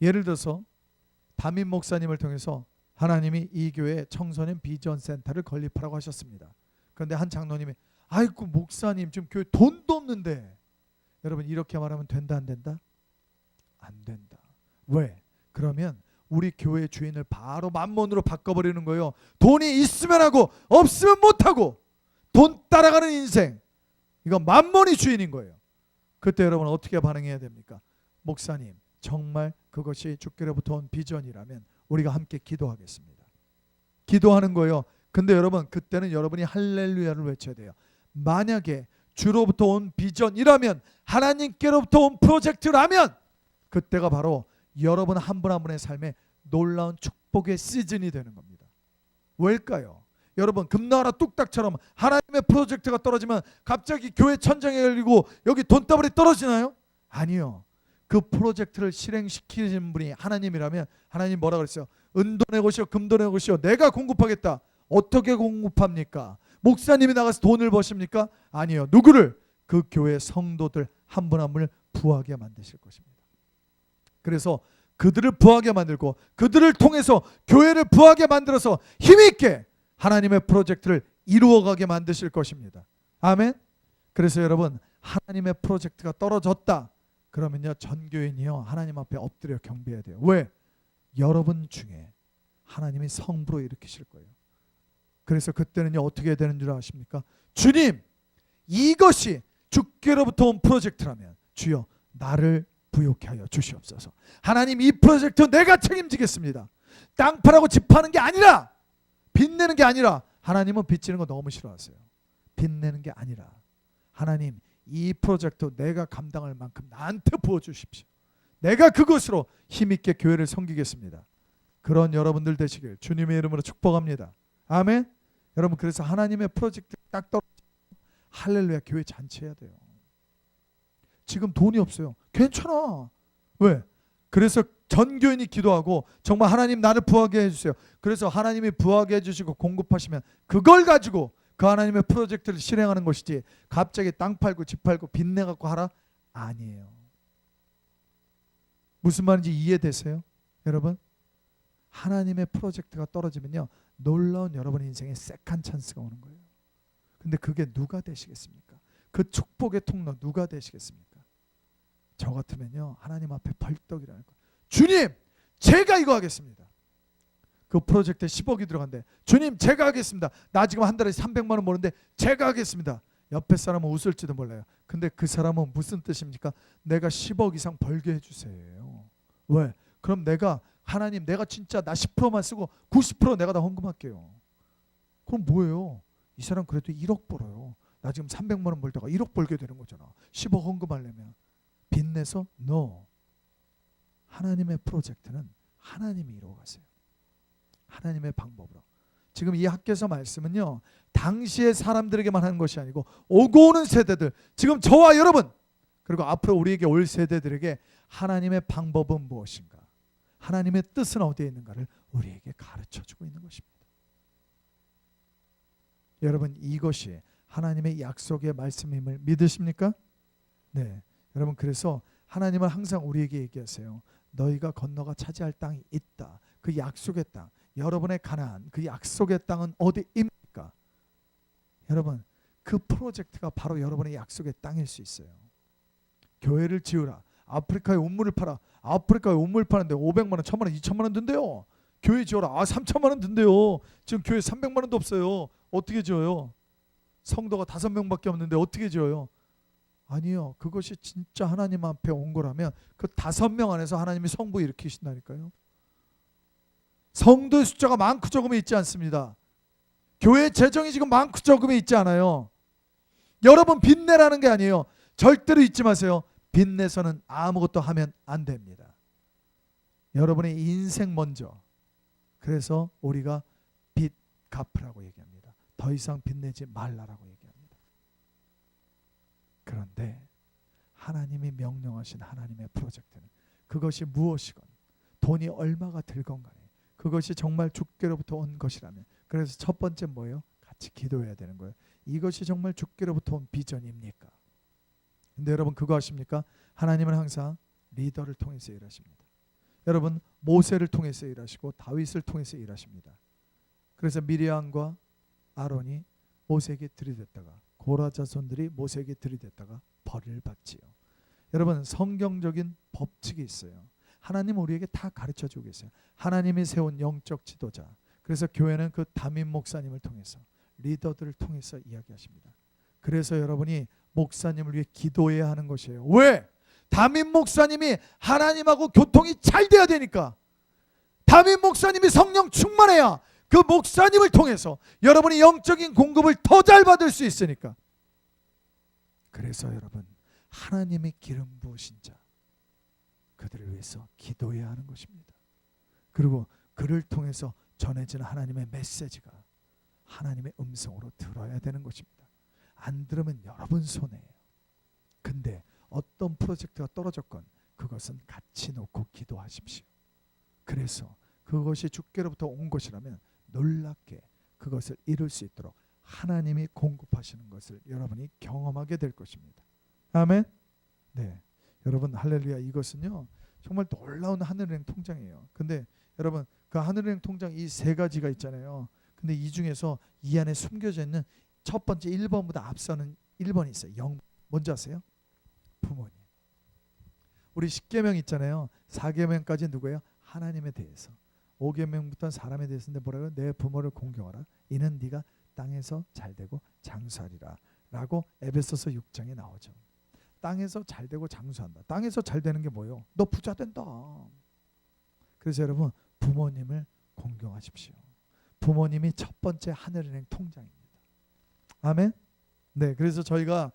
예를 들어서 담임 목사님을 통해서 하나님이 이 교회에 청소년 비전 센터를 건립하라고 하셨습니다. 그런데 한 장로님이 아이고 목사님 지금 교회 돈도 없는데, 여러분 이렇게 말하면 된다 안 된다? 안 된다. 왜? 그러면 우리 교회 주인을 바로 만몬으로 바꿔버리는 거예요. 돈이 있으면 하고 없으면 못하고 돈 따라가는 인생, 이거 만몬이 주인인 거예요. 그때 여러분 어떻게 반응해야 됩니까? 목사님 정말 그것이 주께로부터 온 비전이라면 우리가 함께 기도하겠습니다. 기도하는 거예요. 근데 여러분 그때는 여러분이 할렐루야를 외쳐야 돼요. 만약에 주로부터 온 비전이라면, 하나님께로부터 온 프로젝트라면, 그때가 바로 여러분 한 분 한 분의 삶에 놀라운 축복의 시즌이 되는 겁니다. 왜일까요? 여러분 금나라 뚝딱처럼 하나님의 프로젝트가 떨어지면 갑자기 교회 천장에 열리고 여기 돈다발이 떨어지나요? 아니요. 그 프로젝트를 실행시키는 분이 하나님이라면 하나님 뭐라 그랬어요? 은돈의 것이요 금돈의 것이요 내가 공급하겠다. 어떻게 공급합니까? 목사님이 나가서 돈을 버십니까? 아니요. 누구를? 그 교회 성도들 한 분 한 분을 부하게 만드실 것입니다. 그래서 그들을 부하게 만들고 그들을 통해서 교회를 부하게 만들어서 힘있게 하나님의 프로젝트를 이루어가게 만드실 것입니다. 아멘. 그래서 여러분 하나님의 프로젝트가 떨어졌다 그러면요 전교인이요 하나님 앞에 엎드려 경배해야 돼요. 왜? 여러분 중에 하나님이 성부로 일으키실 거예요. 그래서 그때는요 어떻게 되는 줄 아십니까? 주님 이것이 주께로부터 온 프로젝트라면 주여 나를 부욕케 하여 주시옵소서. 하나님 이 프로젝트 내가 책임지겠습니다. 땅 파라고 집 파는 게 아니라, 빚내는 게 아니라, 하나님은 빚지는 거 너무 싫어하세요. 빚내는 게 아니라 하나님 이 프로젝트 내가 감당할 만큼 나한테 부어주십시오. 내가 그것으로 힘있게 교회를 섬기겠습니다. 그런 여러분들 되시길 주님의 이름으로 축복합니다. 아멘. 여러분 그래서 하나님의 프로젝트 딱 떨어지면 할렐루야 교회 잔치해야 돼요. 지금 돈이 없어요. 괜찮아. 왜? 그래서 전교인이 기도하고 정말 하나님 나를 부하게 해주세요. 그래서 하나님이 부하게 해주시고 공급하시면 그걸 가지고 그 하나님의 프로젝트를 실행하는 것이지 갑자기 땅 팔고 집 팔고 빚내 갖고 하라? 아니에요. 무슨 말인지 이해되세요? 여러분 하나님의 프로젝트가 떨어지면요 놀라운 여러분 인생에 세컨 찬스가 오는 거예요. 근데 그게 누가 되시겠습니까? 그 축복의 통로 누가 되시겠습니까? 저 같으면요 하나님 앞에 벌떡 일어날 거예요. 주님 제가 이거 하겠습니다. 그 프로젝트에 10억이 들어간대. 주님 제가 하겠습니다. 나 지금 한 달에 300만 원 버는데 제가 하겠습니다. 옆에 사람은 웃을지도 몰라요. 근데 그 사람은 무슨 뜻입니까? 내가 10억 이상 벌게 해주세요. 왜? 그럼 내가 하나님 내가 진짜 나 10%만 쓰고 90% 내가 다 헌금할게요. 그럼 뭐예요? 이 사람 그래도 1억 벌어요. 나 지금 300만 원 벌다가 1억 벌게 되는 거잖아. 10억 헌금하려면. 빚내서 no. 하나님의 프로젝트는 하나님이 이루어가세요. 하나님의 방법으로. 지금 이 학교에서 말씀은요 당시의 사람들에게만 하는 것이 아니고 오고 오는 세대들, 지금 저와 여러분 그리고 앞으로 우리에게 올 세대들에게 하나님의 방법은 무엇인가, 하나님의 뜻은 어디에 있는가를 우리에게 가르쳐주고 있는 것입니다. 여러분 이것이 하나님의 약속의 말씀임을 믿으십니까? 네. 여러분 그래서 하나님은 항상 우리에게 얘기하세요. 너희가 건너가 차지할 땅이 있다. 그 약속의 땅, 여러분의 가나안, 그 약속의 땅은 어디입니까? 여러분 그 프로젝트가 바로 여러분의 약속의 땅일 수 있어요. 교회를 지으라. 아프리카에 우물을 팔아. 아프리카에 우물 파는데 500만 원, 1000만 원, 2000만 원 든대요. 교회 지어라. 3000만 원 든대요. 지금 교회 300만 원도 없어요. 어떻게 지어요? 성도가 5명밖에 없는데 어떻게 지어요? 아니요. 그것이 진짜 하나님 앞에 온 거라면 그 5명 안에서 하나님이 성부 일으키신다니까요. 성도의 숫자가 많고 적음이 있지 않습니다. 교회 재정이 지금 많고 적음이 있지 않아요. 여러분 빚내라는 게 아니에요. 절대로 잊지 마세요. 빚내서는 아무것도 하면 안 됩니다. 여러분의 인생 먼저. 그래서 우리가 빚 갚으라고 얘기합니다. 더 이상 빚내지 말라라고 얘기합니다. 그런데 하나님이 명령하신 하나님의 프로젝트는 그것이 무엇이건 돈이 얼마가 들건 간에 그것이 정말 주께로부터 온 것이라면, 그래서 첫 번째 뭐예요? 같이 기도해야 되는 거예요. 이것이 정말 주께로부터 온 비전입니까? 근데 여러분 그거 아십니까? 하나님은 항상 리더를 통해서 일하십니다. 여러분 모세를 통해서 일하시고 다윗을 통해서 일하십니다. 그래서 미리암과 아론이 모세에게 들이댔다가 고라 자손들이 모세에게 들이댔다가 벌을 받지요. 여러분 성경적인 법칙이 있어요. 하나님 우리에게 다 가르쳐주고 계세요. 하나님이 세운 영적 지도자. 그래서 교회는 그 담임 목사님을 통해서 리더들을 통해서 이야기하십니다. 그래서 여러분이 목사님을 위해 기도해야 하는 것이에요. 왜? 담임 목사님이 하나님하고 교통이 잘 돼야 되니까. 담임 목사님이 성령 충만해야 그 목사님을 통해서 여러분이 영적인 공급을 더 잘 받을 수 있으니까. 그래서 여러분 하나님의 기름 부으신 자 그들을 위해서 기도해야 하는 것입니다. 그리고 그를 통해서 전해지는 하나님의 메시지가 하나님의 음성으로 들어야 되는 것입니다. 안 들으면 여러분 손해예요. 근데 어떤 프로젝트가 떨어졌건 그것은 같이 놓고 기도하십시오. 그래서 그것이 주께로부터 온 것이라면 놀랍게 그것을 이룰 수 있도록 하나님이 공급하시는 것을 여러분이 경험하게 될 것입니다. 아멘. 네, 여러분 할렐루야. 이것은요 정말 놀라운 하늘은행 통장이에요. 근데 여러분 그 하늘은행 통장 이 세 가지가 있잖아요. 근데 이 중에서 이 안에 숨겨져 있는 첫 번째 1번보다 앞서는 1번이 있어요. 뭔지 아세요? 부모님. 우리 10계명 있잖아요. 4계명까지 누구예요? 하나님에 대해서. 5계명부터는 사람에 대해서인데 뭐라고요? 내 부모를 공경하라. 이는 네가 땅에서 잘되고 장수하리라 라고 에베소서 6장에 나오죠. 땅에서 잘되고 장수한다. 땅에서 잘되는 게 뭐예요? 너 부자 된다. 그래서 여러분 부모님을 공경하십시오. 부모님이 첫 번째 하늘은행 통장입니다. 아멘. 네, 그래서 저희가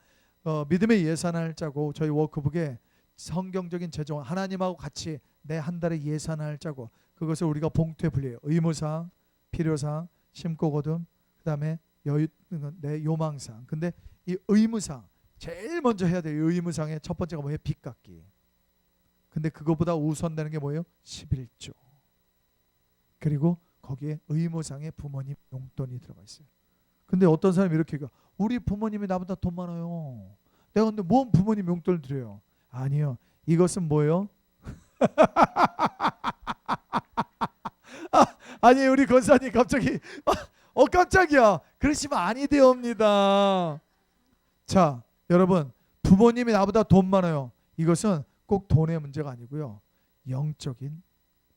믿음의 예산을 짜고 저희 워크북에 성경적인 재정 하나님하고 같이 내 한 달의 예산을 짜고 그것을 우리가 봉투에 분류해요. 의무사항, 필요사항, 심고 거둠, 그다음에 내 요망사항. 근데 이 의무사항 제일 먼저 해야 돼요. 의무사항의 첫 번째가 뭐예요? 빚 갚기. 근데 그거보다 우선되는 게 뭐예요? 11조. 그리고 거기에 의무상에 부모님 용돈이 들어가 있어요. 근데 어떤 사람이 이렇게 얘기해요. 우리 부모님이 나보다 돈 많아요. 내가 근데 뭔 부모님 용돈을 드려요? 아니요. 이것은 뭐예요? 아니 우리 권사님 갑자기 깜짝이야. 그러시면 아니 되옵니다. 자 여러분 부모님이 나보다 돈 많아요. 이것은 꼭 돈의 문제가 아니고요. 영적인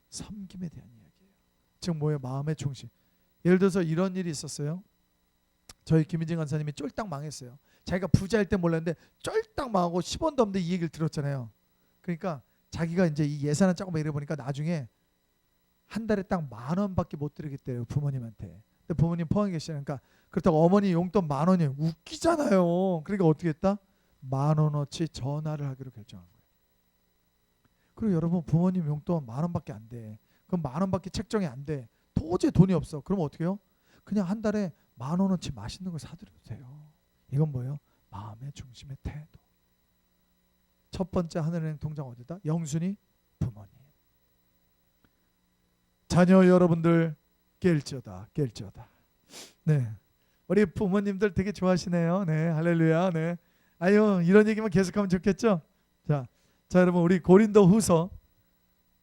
섬김에 대한 이야기예요. 즉 뭐예요? 마음의 중심. 예를 들어서 이런 일이 있었어요. 저희 김인진 간사님이 쫄딱 망했어요. 자기가 부자일 때 몰랐는데 쫄딱 망하고 10원도 없는데 이 얘기를 들었잖아요. 그러니까 자기가 이제 이 예산을 짜고 막 이래보니까 나중에 한 달에 딱 10,000원밖에 못 드리겠대요 부모님한테. 근데 부모님 포항에 계시니까 그렇다고 어머니 용돈 10,000원이 웃기잖아요. 그러니까 어떻게 했다? 10,000원어치 전화를 하기로 결정한 거예요. 그리고 여러분 부모님 용돈 10,000원밖에 안 돼. 그럼 10,000원밖에 책정이 안 돼. 도저히 돈이 없어. 그럼 어떻게 해요? 그냥 한 달에 10,000원어치 맛있는 걸 사드려도 돼요. 이건 뭐예요? 마음의 중심의 태도. 첫 번째 하늘은행 통장 어디다? 영순이 부모님. 자녀 여러분들 깰지어다. 네, 우리 부모님들 되게 좋아하시네요. 네, 할렐루야. 네, 아유 이런 얘기만 계속하면 좋겠죠. 자 여러분 우리 고린도후서.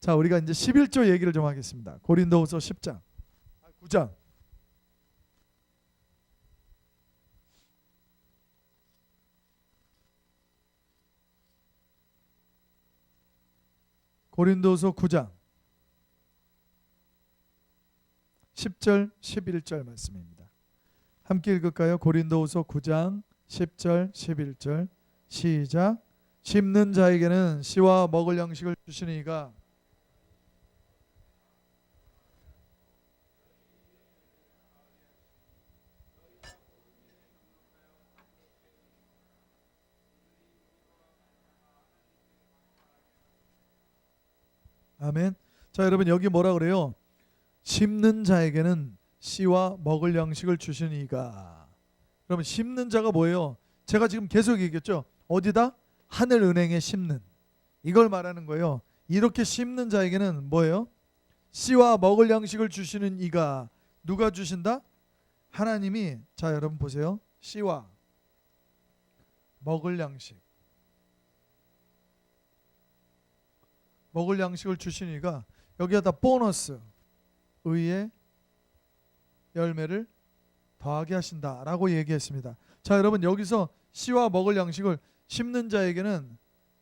자 우리가 이제 11조 얘기를 좀 하겠습니다. 고린도후서 10장 9장. 고린도후서 9장 10절 11절 말씀입니다. 함께 읽을까요? 고린도후서 9장 10절 11절 시작. 심는 자에게는 씨와 먹을 양식을 주시니가 아멘. 자 여러분 여기 뭐라 그래요? 심는 자에게는 씨와 먹을 양식을 주시니가. 여러분 심는 자가 뭐예요? 제가 지금 계속 얘기했죠. 어디다? 하늘은행에 심는. 이걸 말하는 거예요. 이렇게 심는 자에게는 뭐예요? 씨와 먹을 양식을 주시는 이가. 누가 주신다? 하나님이. 자 여러분 보세요. 씨와 먹을 양식. 먹을 양식을 주시니까 여기에다 보너스 의의 열매를 더하게 하신다라고 얘기했습니다. 자, 여러분 여기서 씨와 먹을 양식을 심는 자에게는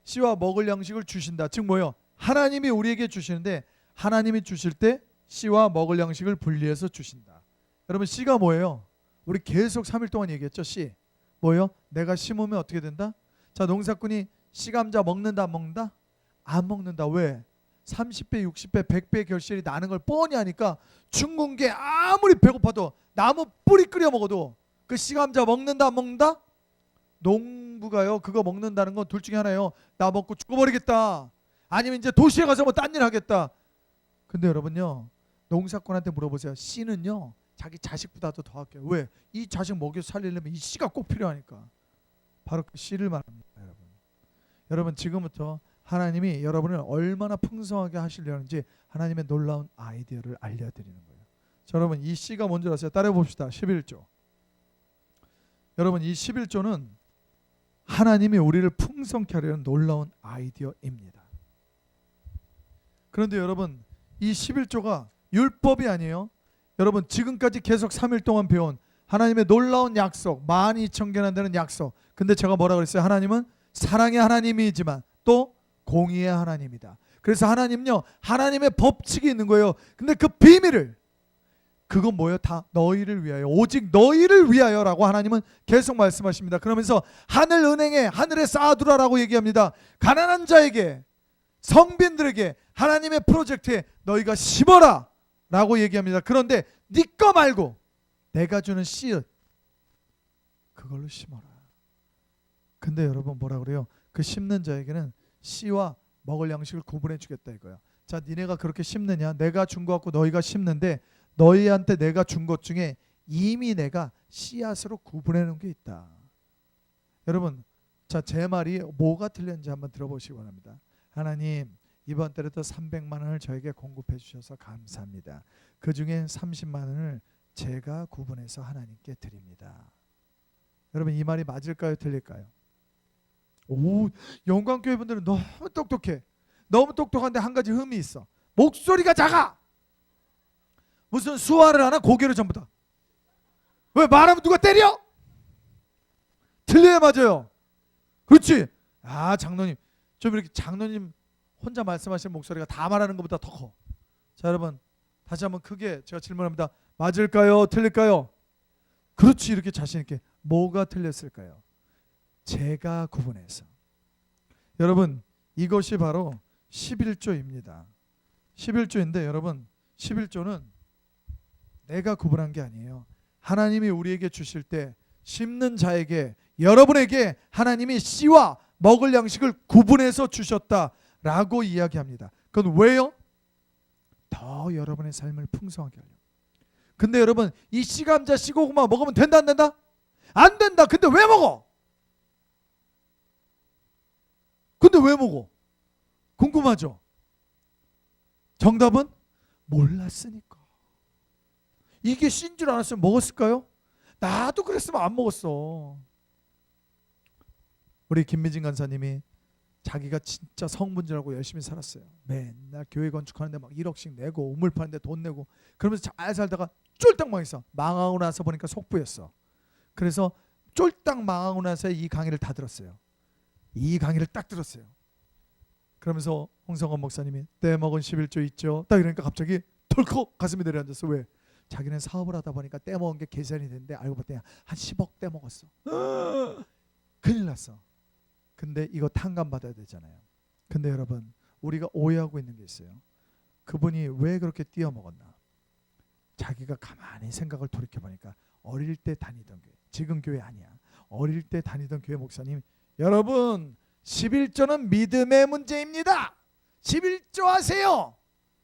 씨와 먹을 양식을 주신다. 즉 뭐예요? 하나님이 우리에게 주시는데 하나님이 주실 때 씨와 먹을 양식을 분리해서 주신다. 여러분 씨가 뭐예요? 우리 계속 3일 동안 얘기했죠. 씨 뭐예요? 내가 심으면 어떻게 된다? 자, 농사꾼이 씨 감자 먹는다 안 먹는다? 안 먹는다. 왜? 30배 60배 100배 결실이 나는 걸 뻔히 하니까 중국계 아무리 배고파도 나무 뿌리 끓여 먹어도 그 씨 감자 먹는다 안 먹는다? 농부가요 그거 먹는다는 건 둘 중에 하나예요. 나 먹고 죽어버리겠다. 아니면 이제 도시에 가서 뭐 딴 일 하겠다. 근데 여러분요 농사꾼한테 물어보세요. 씨는요 자기 자식보다도 더 할게요. 왜? 이 자식 먹여 살리려면 이 씨가 꼭 필요하니까. 바로 그 씨를 말합니다. 여러분 지금부터 하나님이 여러분을 얼마나 풍성하게 하시려는지 하나님의 놀라운 아이디어를 알려드리는 거예요. 자, 여러분 이 씨가 뭔지 아세요? 따라해 봅시다. 11조. 여러분 이 11조는 하나님이 우리를 풍성케 하려는 놀라운 아이디어입니다. 그런데 여러분 이 11조가 율법이 아니에요. 여러분 지금까지 계속 3일 동안 배운 하나님의 놀라운 약속 12,000개나 되는 약속. 근데 제가 뭐라 그랬어요? 하나님은 사랑의 하나님이지만 또 공의의 하나님이다. 그래서 하나님요 하나님의 법칙이 있는 거예요. 근데 그 비밀을 그건 뭐예요? 다 너희를 위하여 오직 너희를 위하여라고 하나님은 계속 말씀하십니다. 그러면서 하늘 은행에 하늘에 쌓아두라라고 얘기합니다. 가난한 자에게 성빈들에게 하나님의 프로젝트에 너희가 심어라 라고 얘기합니다. 그런데 네 거 말고 내가 주는 씨앗 그걸로 심어라. 근데 여러분 뭐라 그래요? 그 심는 자에게는 씨와 먹을 양식을 구분해 주겠다 이거야. 자, 니네가 그렇게 심느냐? 내가 준 거 갖고 너희가 심는데 너희한테 내가 준 것 중에 이미 내가 씨앗으로 구분해 놓은 게 있다. 여러분, 자, 제 말이 뭐가 틀렸는지 한번 들어보시기 바랍니다. 하나님, 이번 달에도 300만 원을 저에게 공급해 주셔서 감사합니다. 그 중에 30만 원을 제가 구분해서 하나님께 드립니다. 여러분, 이 말이 맞을까요? 틀릴까요? 오, 영광교회 분들은 너무 똑똑해. 너무 똑똑한데 한 가지 흠이 있어. 목소리가 작아. 무슨 수화를 하나 고개를 전부 다. 왜 말하면 누가 때려? 틀려야 맞아요. 그렇지. 아, 장로님 좀 이렇게 장로님 혼자 말씀하시는 목소리가 다 말하는 것보다 더 커. 자, 여러분 다시 한번 크게 제가 질문합니다. 맞을까요? 틀릴까요? 그렇지. 이렇게 자신 있게. 뭐가 틀렸을까요? 제가 구분해서. 여러분 이것이 바로 11조입니다. 11조인데 여러분 11조는 내가 구분한 게 아니에요. 하나님이 우리에게 주실 때 심는 자에게 여러분에게 하나님이 씨와 먹을 양식을 구분해서 주셨다라고 이야기합니다. 그건 왜요? 더 여러분의 삶을 풍성하게 하려고. 근데 여러분 이 씨감자 씨고구마 먹으면 된다 안 된다? 안 된다. 근데 왜 먹어? 근데 왜 먹어? 궁금하죠? 정답은 몰랐으니까. 이게 씨인 줄 알았으면 먹었을까요? 나도 그랬으면 안 먹었어. 우리 김미진 간사님이 자기가 진짜 성문제라고 열심히 살았어요. 맨날 교회 건축하는데 막 1억씩 내고 우물 파는데 돈 내고 그러면서 잘 살다가 쫄딱 망했어. 망하고 나서 보니까 속부였어. 그래서 쫄딱 망하고 나서 이 강의를 다 들었어요. 이 강의를 딱 들었어요. 그러면서 홍성원 목사님이 떼먹은 11조 있죠. 딱 이러니까 갑자기 덜컥 가슴이 내려앉았어. 왜? 자기는 사업을 하다 보니까 떼먹은 게 계산이 됐는데 알고 봤더니 한 10억 떼먹었어. 큰일 났어. 근데 이거 탕감 받아야 되잖아요. 근데 여러분 우리가 오해하고 있는 게 있어요. 그분이 왜 그렇게 띄어먹었나? 자기가 가만히 생각을 돌이켜보니까 어릴 때 다니던 교회, 지금 교회 아니야. 어릴 때 다니던 교회 목사님, 여러분 11조는 믿음의 문제입니다. 11조 하세요.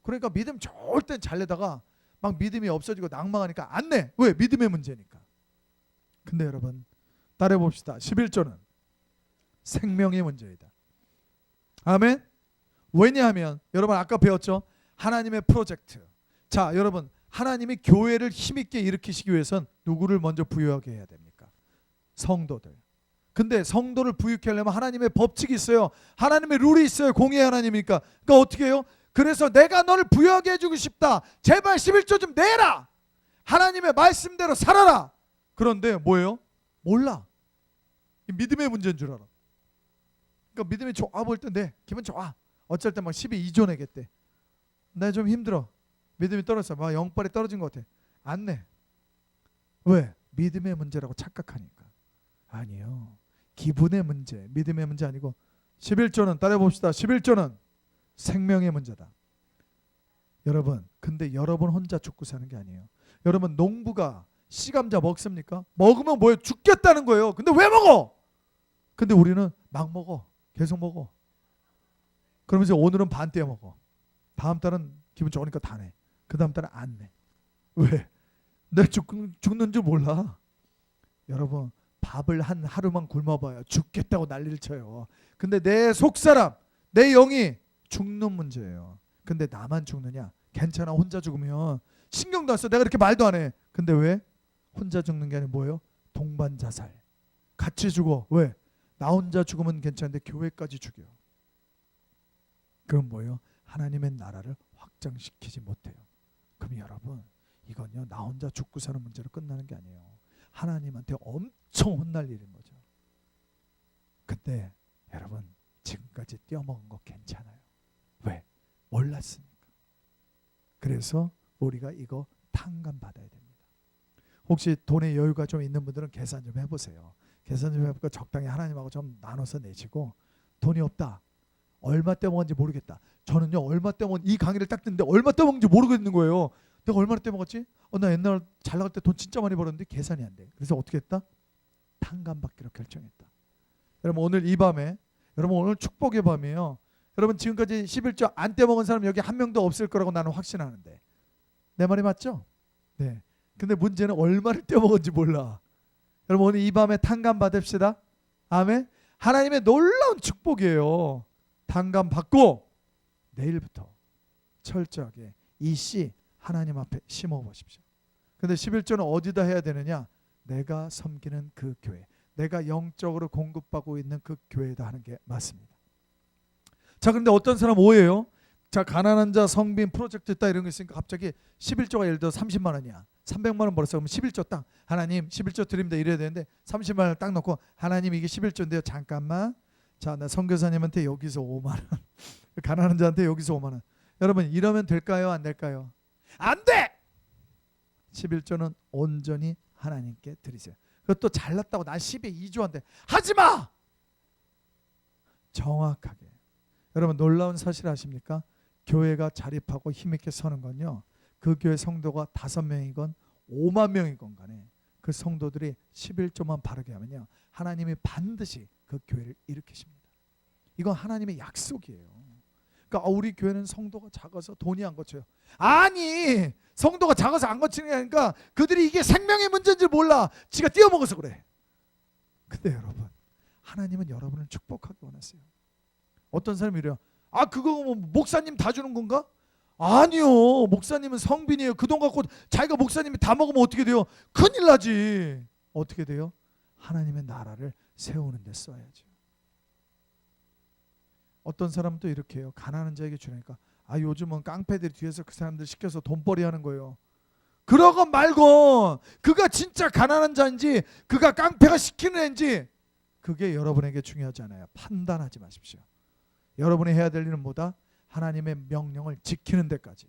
그러니까 믿음 좋을 땐 잘 내다가 막 믿음이 없어지고 낭망하니까 안 내. 왜? 믿음의 문제니까. 근데 여러분 따라해 봅시다. 11조는 생명의 문제이다. 아멘. 왜냐하면 여러분 아까 배웠죠? 하나님의 프로젝트. 자, 여러분 하나님이 교회를 힘있게 일으키시기 위해선 누구를 먼저 부여하게 해야 됩니까? 성도들. 근데 성도를 부유케 하려면 하나님의 법칙이 있어요. 하나님의 룰이 있어요. 공의의 하나님이니까. 그러니까 어떻게 해요? 그래서 내가 너를 부유하게 해주고 싶다. 제발 11조 좀 내라. 하나님의 말씀대로 살아라. 그런데 뭐예요? 몰라. 믿음의 문제인 줄 알아. 그러니까 믿음이 좋아 보일 때 내 기분 좋아. 어쩔 때 막 12조 내겠대. 나 좀 힘들어. 믿음이 떨어졌어. 막 영빨이 떨어진 것 같아. 안 내. 왜? 믿음의 문제라고 착각하니까. 아니요. 기분의 문제, 믿음의 문제 아니고 11조는 따라해봅시다. 11조는 생명의 문제다. 여러분, 근데 여러분 혼자 죽고 사는 게 아니에요. 여러분, 농부가 씨감자 먹습니까? 먹으면 뭐예요? 죽겠다는 거예요. 근데 왜 먹어? 근데 우리는 막 먹어. 계속 먹어. 그러면서 오늘은 반 떼어 먹어. 다음 달은 기분 좋으니까 다 내. 그 다음 달은 안 내. 왜? 내 죽는 줄 몰라. 여러분, 밥을 한 하루만 굶어봐요. 죽겠다고 난리를 쳐요. 근데 내 속사람, 내 영이 죽는 문제예요. 근데 나만 죽느냐? 괜찮아. 혼자 죽으면 신경도 안 써. 내가 이렇게 말도 안 해. 근데 왜? 혼자 죽는 게 아니라 뭐예요? 동반자살. 같이 죽어. 왜? 나 혼자 죽으면 괜찮은데 교회까지 죽여. 그럼 뭐예요? 하나님의 나라를 확장시키지 못해요. 그럼 여러분, 이건요, 나 혼자 죽고 사는 문제로 끝나는 게 아니에요. 하나님한테 엄청 혼날 일인 거죠. 근데 여러분, 지금까지 떼어먹은 거 괜찮아요. 왜? 몰랐으니까. 그래서 우리가 이거 탕감받아야 됩니다. 혹시 돈의 여유가 좀 있는 분들은 계산 좀 해보세요. 계산 좀 해보고 적당히 하나님하고 좀 나눠서 내시고, 돈이 없다. 얼마 떼먹었는지 모르겠다. 저는요, 얼마 떼먹은 이 강의를 딱 듣는데 얼마 떼먹은지 모르겠는 거예요. 내가 얼마나 떼먹었지? 나 옛날 잘 나갈 때 돈 진짜 많이 벌었는데 계산이 안 돼. 그래서 어떻게 했다? 탕감받기로 결정했다. 여러분, 오늘 이 밤에, 여러분 오늘 축복의 밤이에요. 여러분, 지금까지 11조 안 떼먹은 사람 여기 한 명도 없을 거라고 나는 확신하는데, 내 말이 맞죠? 네. 근데 문제는 얼마를 떼먹은지 몰라. 여러분, 오늘 이 밤에 탕감 받읍시다. 아멘. 하나님의 놀라운 축복이에요. 탕감 받고 내일부터 철저하게 이 씨 하나님 앞에 심어 보십시오. 근데 11조는 어디다 해야 되느냐? 내가 섬기는 그 교회, 내가 영적으로 공급받고 있는 그 교회에다 하는 게 맞습니다. 자, 그런데 어떤 사람 오해요. 자, 가난한 자 성빈 프로젝트 있다 이런 거 있으니까 갑자기 11조가 예를 들어 30만 원이야. 300만 원 벌었어. 그럼 11조 딱 하나님 11조 드립니다 이래야 되는데 30만 원을 딱 넣고 하나님 이게 11조인데요. 잠깐만. 자, 나 선교사님한테 여기서 5만 원. 가난한 자한테 여기서 5만 원. 여러분, 이러면 될까요? 안 될까요? 안 돼! 11조는 온전히 하나님께 드리세요. 그것도 잘났다고 난 10에 2조한테 하지 마! 정확하게. 여러분, 놀라운 사실 아십니까? 교회가 자립하고 힘있게 서는 건요, 그 교회 성도가 5명이건 5만 명이건 간에 그 성도들이 11조만 바르게 하면요, 하나님이 반드시 그 교회를 일으키십니다. 이건 하나님의 약속이에요. 그러니까 우리 교회는 성도가 작아서 돈이 안 거쳐요. 아니, 성도가 작아서 안 거치는 게 아니라 그들이 이게 생명의 문제인지 몰라. 지가 띄어먹어서 그래. 근데 여러분, 하나님은 여러분을 축복하기 원하세요. 어떤 사람이 이래요. 아, 그거 뭐 목사님 다 주는 건가? 아니요, 목사님은 성빈이에요. 그 돈 갖고 자기가 목사님이 다 먹으면 어떻게 돼요? 큰일 나지. 어떻게 돼요? 하나님의 나라를 세우는 데 써야죠. 어떤 사람도 이렇게 해요. 가난한 자에게 주니까, 아, 요즘은 깡패들이 뒤에서 그 사람들 시켜서 돈벌이 하는 거예요. 그러건 말건 그가 진짜 가난한 자인지 그가 깡패가 시키는 애인지 그게 여러분에게 중요하지 않아요. 판단하지 마십시오. 여러분이 해야 될 일은 뭐다? 하나님의 명령을 지키는 데까지.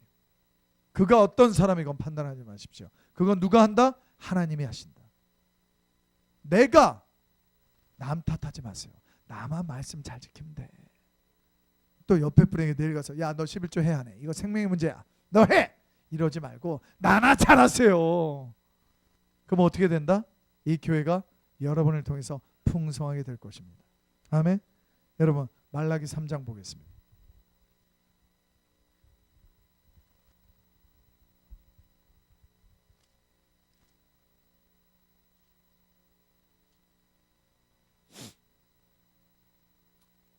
그가 어떤 사람이건 판단하지 마십시오. 그건 누가 한다? 하나님이 하신다. 내가 남 탓하지 마세요. 나만 말씀 잘 지키면 돼. 또 옆에 분에게 내일 가서, 야, 너 11조 해야 하네. 이거 생명의 문제야. 너 해! 이러지 말고 나나 잘하세요. 그럼 어떻게 된다? 이 교회가 여러분을 통해서 풍성하게 될 것입니다. 아멘. 여러분, 말라기 3장 보겠습니다.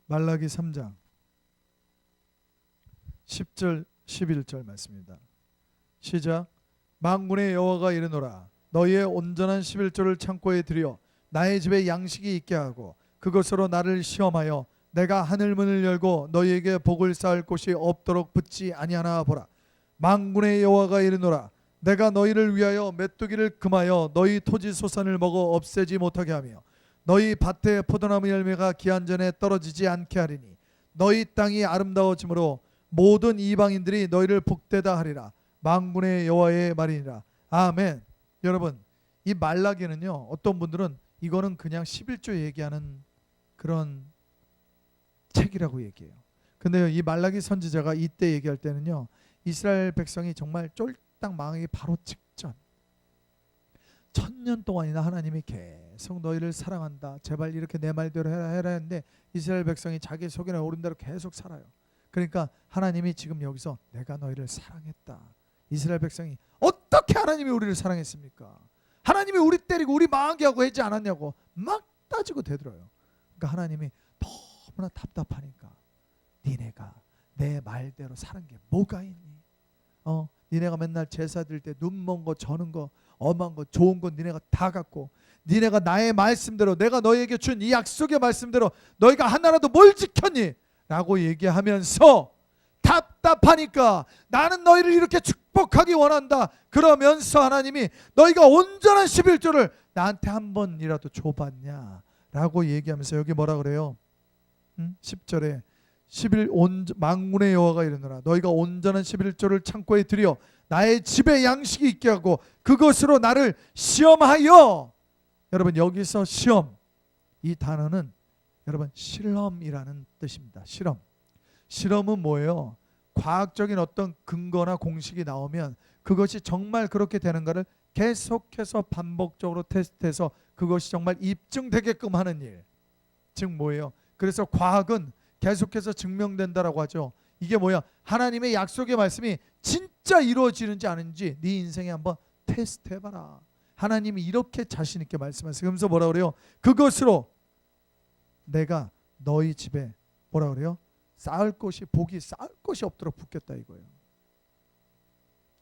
말라기 3장 10절 11절 말씀입니다. 시작. 만군의 여호와가 이르노라. 너희의 온전한 11조를 창고에 들여 나의 집에 양식이 있게 하고 그것으로 나를 시험하여 내가 하늘 문을 열고 너희에게 복을 쌓을 곳이 없도록 붙지 아니하나 보라. 만군의 여호와가 이르노라. 내가 너희를 위하여 메뚜기를 금하여 너희 토지 소산을 먹어 없애지 못하게 하며 너희 밭의 포도나무 열매가 기한 전에 떨어지지 않게 하리니 너희 땅이 아름다워지므로 모든 이방인들이 너희를 복되다 하리라. 만군의 여호와의 말이니라. 아멘. 여러분, 이 말라기는요, 어떤 분들은 이거는 그냥 11조 얘기하는 그런 책이라고 얘기해요. 근데요, 이 말라기 선지자가 이때 얘기할 때는요, 이스라엘 백성이 정말 쫄딱 망하기 바로 직전 1000년 동안이나 하나님이 계속 너희를 사랑한다, 제발 이렇게 내 말대로 해라 했는데 이스라엘 백성이 자기 속에는 오른 대로 계속 살아요. 그러니까 하나님이 지금 여기서 내가 너희를 사랑했다. 이스라엘 백성이 어떻게 하나님이 우리를 사랑했습니까? 하나님이 우리 때리고 우리 망하게 하고 하지 않았냐고 막 따지고 대들어요. 그러니까 하나님이 너무나 답답하니까 니네가 내 말대로 사는 게 뭐가 있니? 니네가 맨날 제사 드릴 때 눈먼 거 저는 거 엄한 거 좋은 거 니네가 다 갖고 니네가 나의 말씀대로 내가 너희에게 준 이 약속의 말씀대로 너희가 하나라도 뭘 지켰니? 라고 얘기하면서 답답하니까 나는 너희를 이렇게 축복하기 원한다. 그러면서 하나님이 너희가 온전한 11조를 나한테 한 번이라도 줘봤냐? 라고 얘기하면서 여기 뭐라 그래요? 10절에 만군의 여호와가 이르노라. 너희가 온전한 11조를 창고에 들여 나의 집에 양식이 있게 하고 그것으로 나를 시험하여. 여러분, 여기서 시험, 이 단어는 여러분 실험이라는 뜻입니다. 실험은 뭐예요? 과학적인 어떤 근거나 공식이 나오면 그것이 정말 그렇게 되는가를 계속해서 반복적으로 테스트해서 그것이 정말 입증되게끔 하는 일. 즉 뭐예요? 그래서 과학은 계속해서 증명된다라고 하죠. 이게 뭐야? 하나님의 약속의 말씀이 진짜 이루어지는지 아닌지 네 인생에 한번 테스트해봐라. 하나님이 이렇게 자신 있게 말씀하세요. 그러면서 뭐라 그래요? 그것으로 내가 너희 집에 뭐라 그래요? 쌓을 곳이 복이 쌓을 곳이 없도록 붓겠다 이거예요.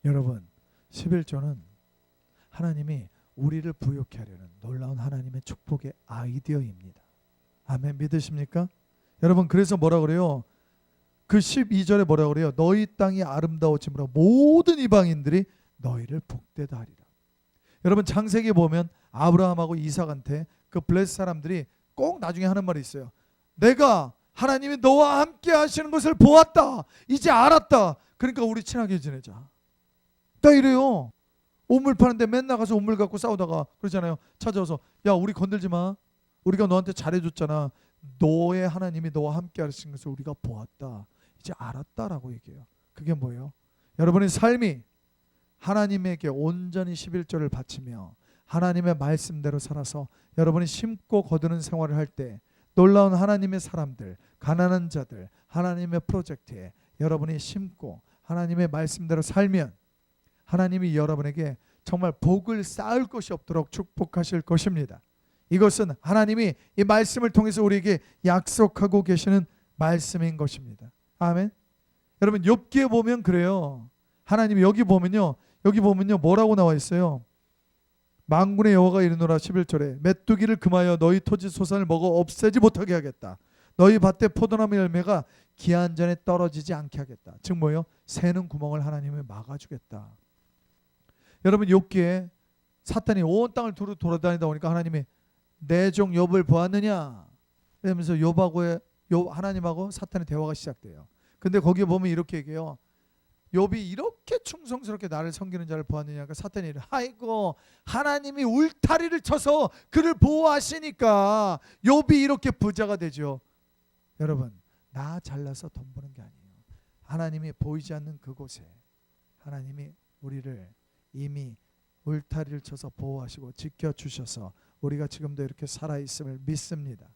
여러분, 11조는 하나님이 우리를 부욕케 하려는 놀라운 하나님의 축복의 아이디어입니다. 아멘. 믿으십니까? 여러분, 그래서 뭐라 그래요? 그 12절에 뭐라 그래요? 너희 땅이 아름다워지므로 모든 이방인들이 너희를 복되다 하리라. 여러분, 창세기 보면 아브라함하고 이삭한테 그 블레스 사람들이 꼭 나중에 하는 말이 있어요. 내가 하나님이 너와 함께 하시는 것을 보았다. 이제 알았다. 그러니까 우리 친하게 지내자. 나 이래요. 우물 파는데 맨날 가서 우물 갖고 싸우다가 그러잖아요. 찾아와서 야, 우리 건들지 마. 우리가 너한테 잘해줬잖아. 너의 하나님이 너와 함께 하시는 것을 우리가 보았다. 이제 알았다라고 얘기해요. 그게 뭐예요? 여러분의 삶이 하나님에게 온전히 11조를 바치며 하나님의 말씀대로 살아서 여러분이 심고 거두는 생활을 할 때 놀라운 하나님의 사람들, 가난한 자들, 하나님의 프로젝트에 여러분이 심고 하나님의 말씀대로 살면 하나님이 여러분에게 정말 복을 쌓을 것이 없도록 축복하실 것입니다. 이것은 하나님이 이 말씀을 통해서 우리에게 약속하고 계시는 말씀인 것입니다. 아멘. 여러분, 욥기에 보면 그래요. 하나님이 여기 보면요 뭐라고 나와 있어요? 만군의 여호와가 이르노라. 11절에 메뚜기를 금하여 너희 토지 소산을 먹어 없애지 못하게 하겠다. 너희 밭에 포도나무 열매가 기한 전에 떨어지지 않게 하겠다. 즉 뭐예요? 새는 구멍을 하나님이 막아주겠다. 여러분, 욥기에 사탄이 온 땅을 두루 돌아다니다 보니까 하나님이 내 종 욥을 보았느냐 이러면서 하나님하고 사탄의 대화가 시작돼요. 근데 거기에 보면 이렇게 얘기해요. 욥이 이렇게 충성스럽게 나를 섬기는 자를 보았느냐가 사탄이 이래. 아이고, 하나님이 울타리를 쳐서 그를 보호하시니까 욥이 이렇게 부자가 되죠. 여러분, 나 잘나서 돈 버는 게 아니에요. 하나님이 보이지 않는 그곳에 하나님이 우리를 이미 울타리를 쳐서 보호하시고 지켜주셔서 우리가 지금도 이렇게 살아있음을 믿습니다.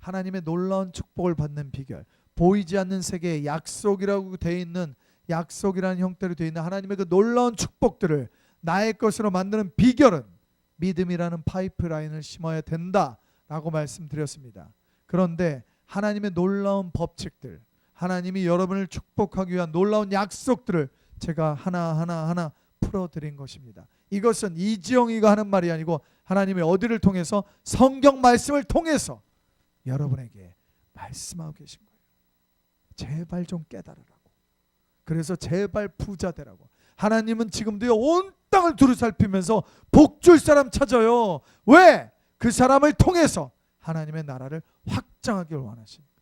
하나님의 놀라운 축복을 받는 비결, 보이지 않는 세계의 약속이라고 되어 있는 약속이라는 형태로 되어 있는 하나님의 그 놀라운 축복들을 나의 것으로 만드는 비결은 믿음이라는 파이프라인을 심어야 된다라고 말씀드렸습니다. 그런데 하나님의 놀라운 법칙들, 하나님이 여러분을 축복하기 위한 놀라운 약속들을 제가 하나하나 풀어드린 것입니다. 이것은 이지영이가 하는 말이 아니고 하나님의 어디를 통해서, 성경 말씀을 통해서 여러분에게 말씀하고 계신 거예요. 제발 좀 깨달으라고. 그래서 제발 부자 되라고. 하나님은 지금도요, 온 땅을 두루살피면서 복줄 사람 찾아요. 왜? 그 사람을 통해서 하나님의 나라를 확장하기를 원하십니다.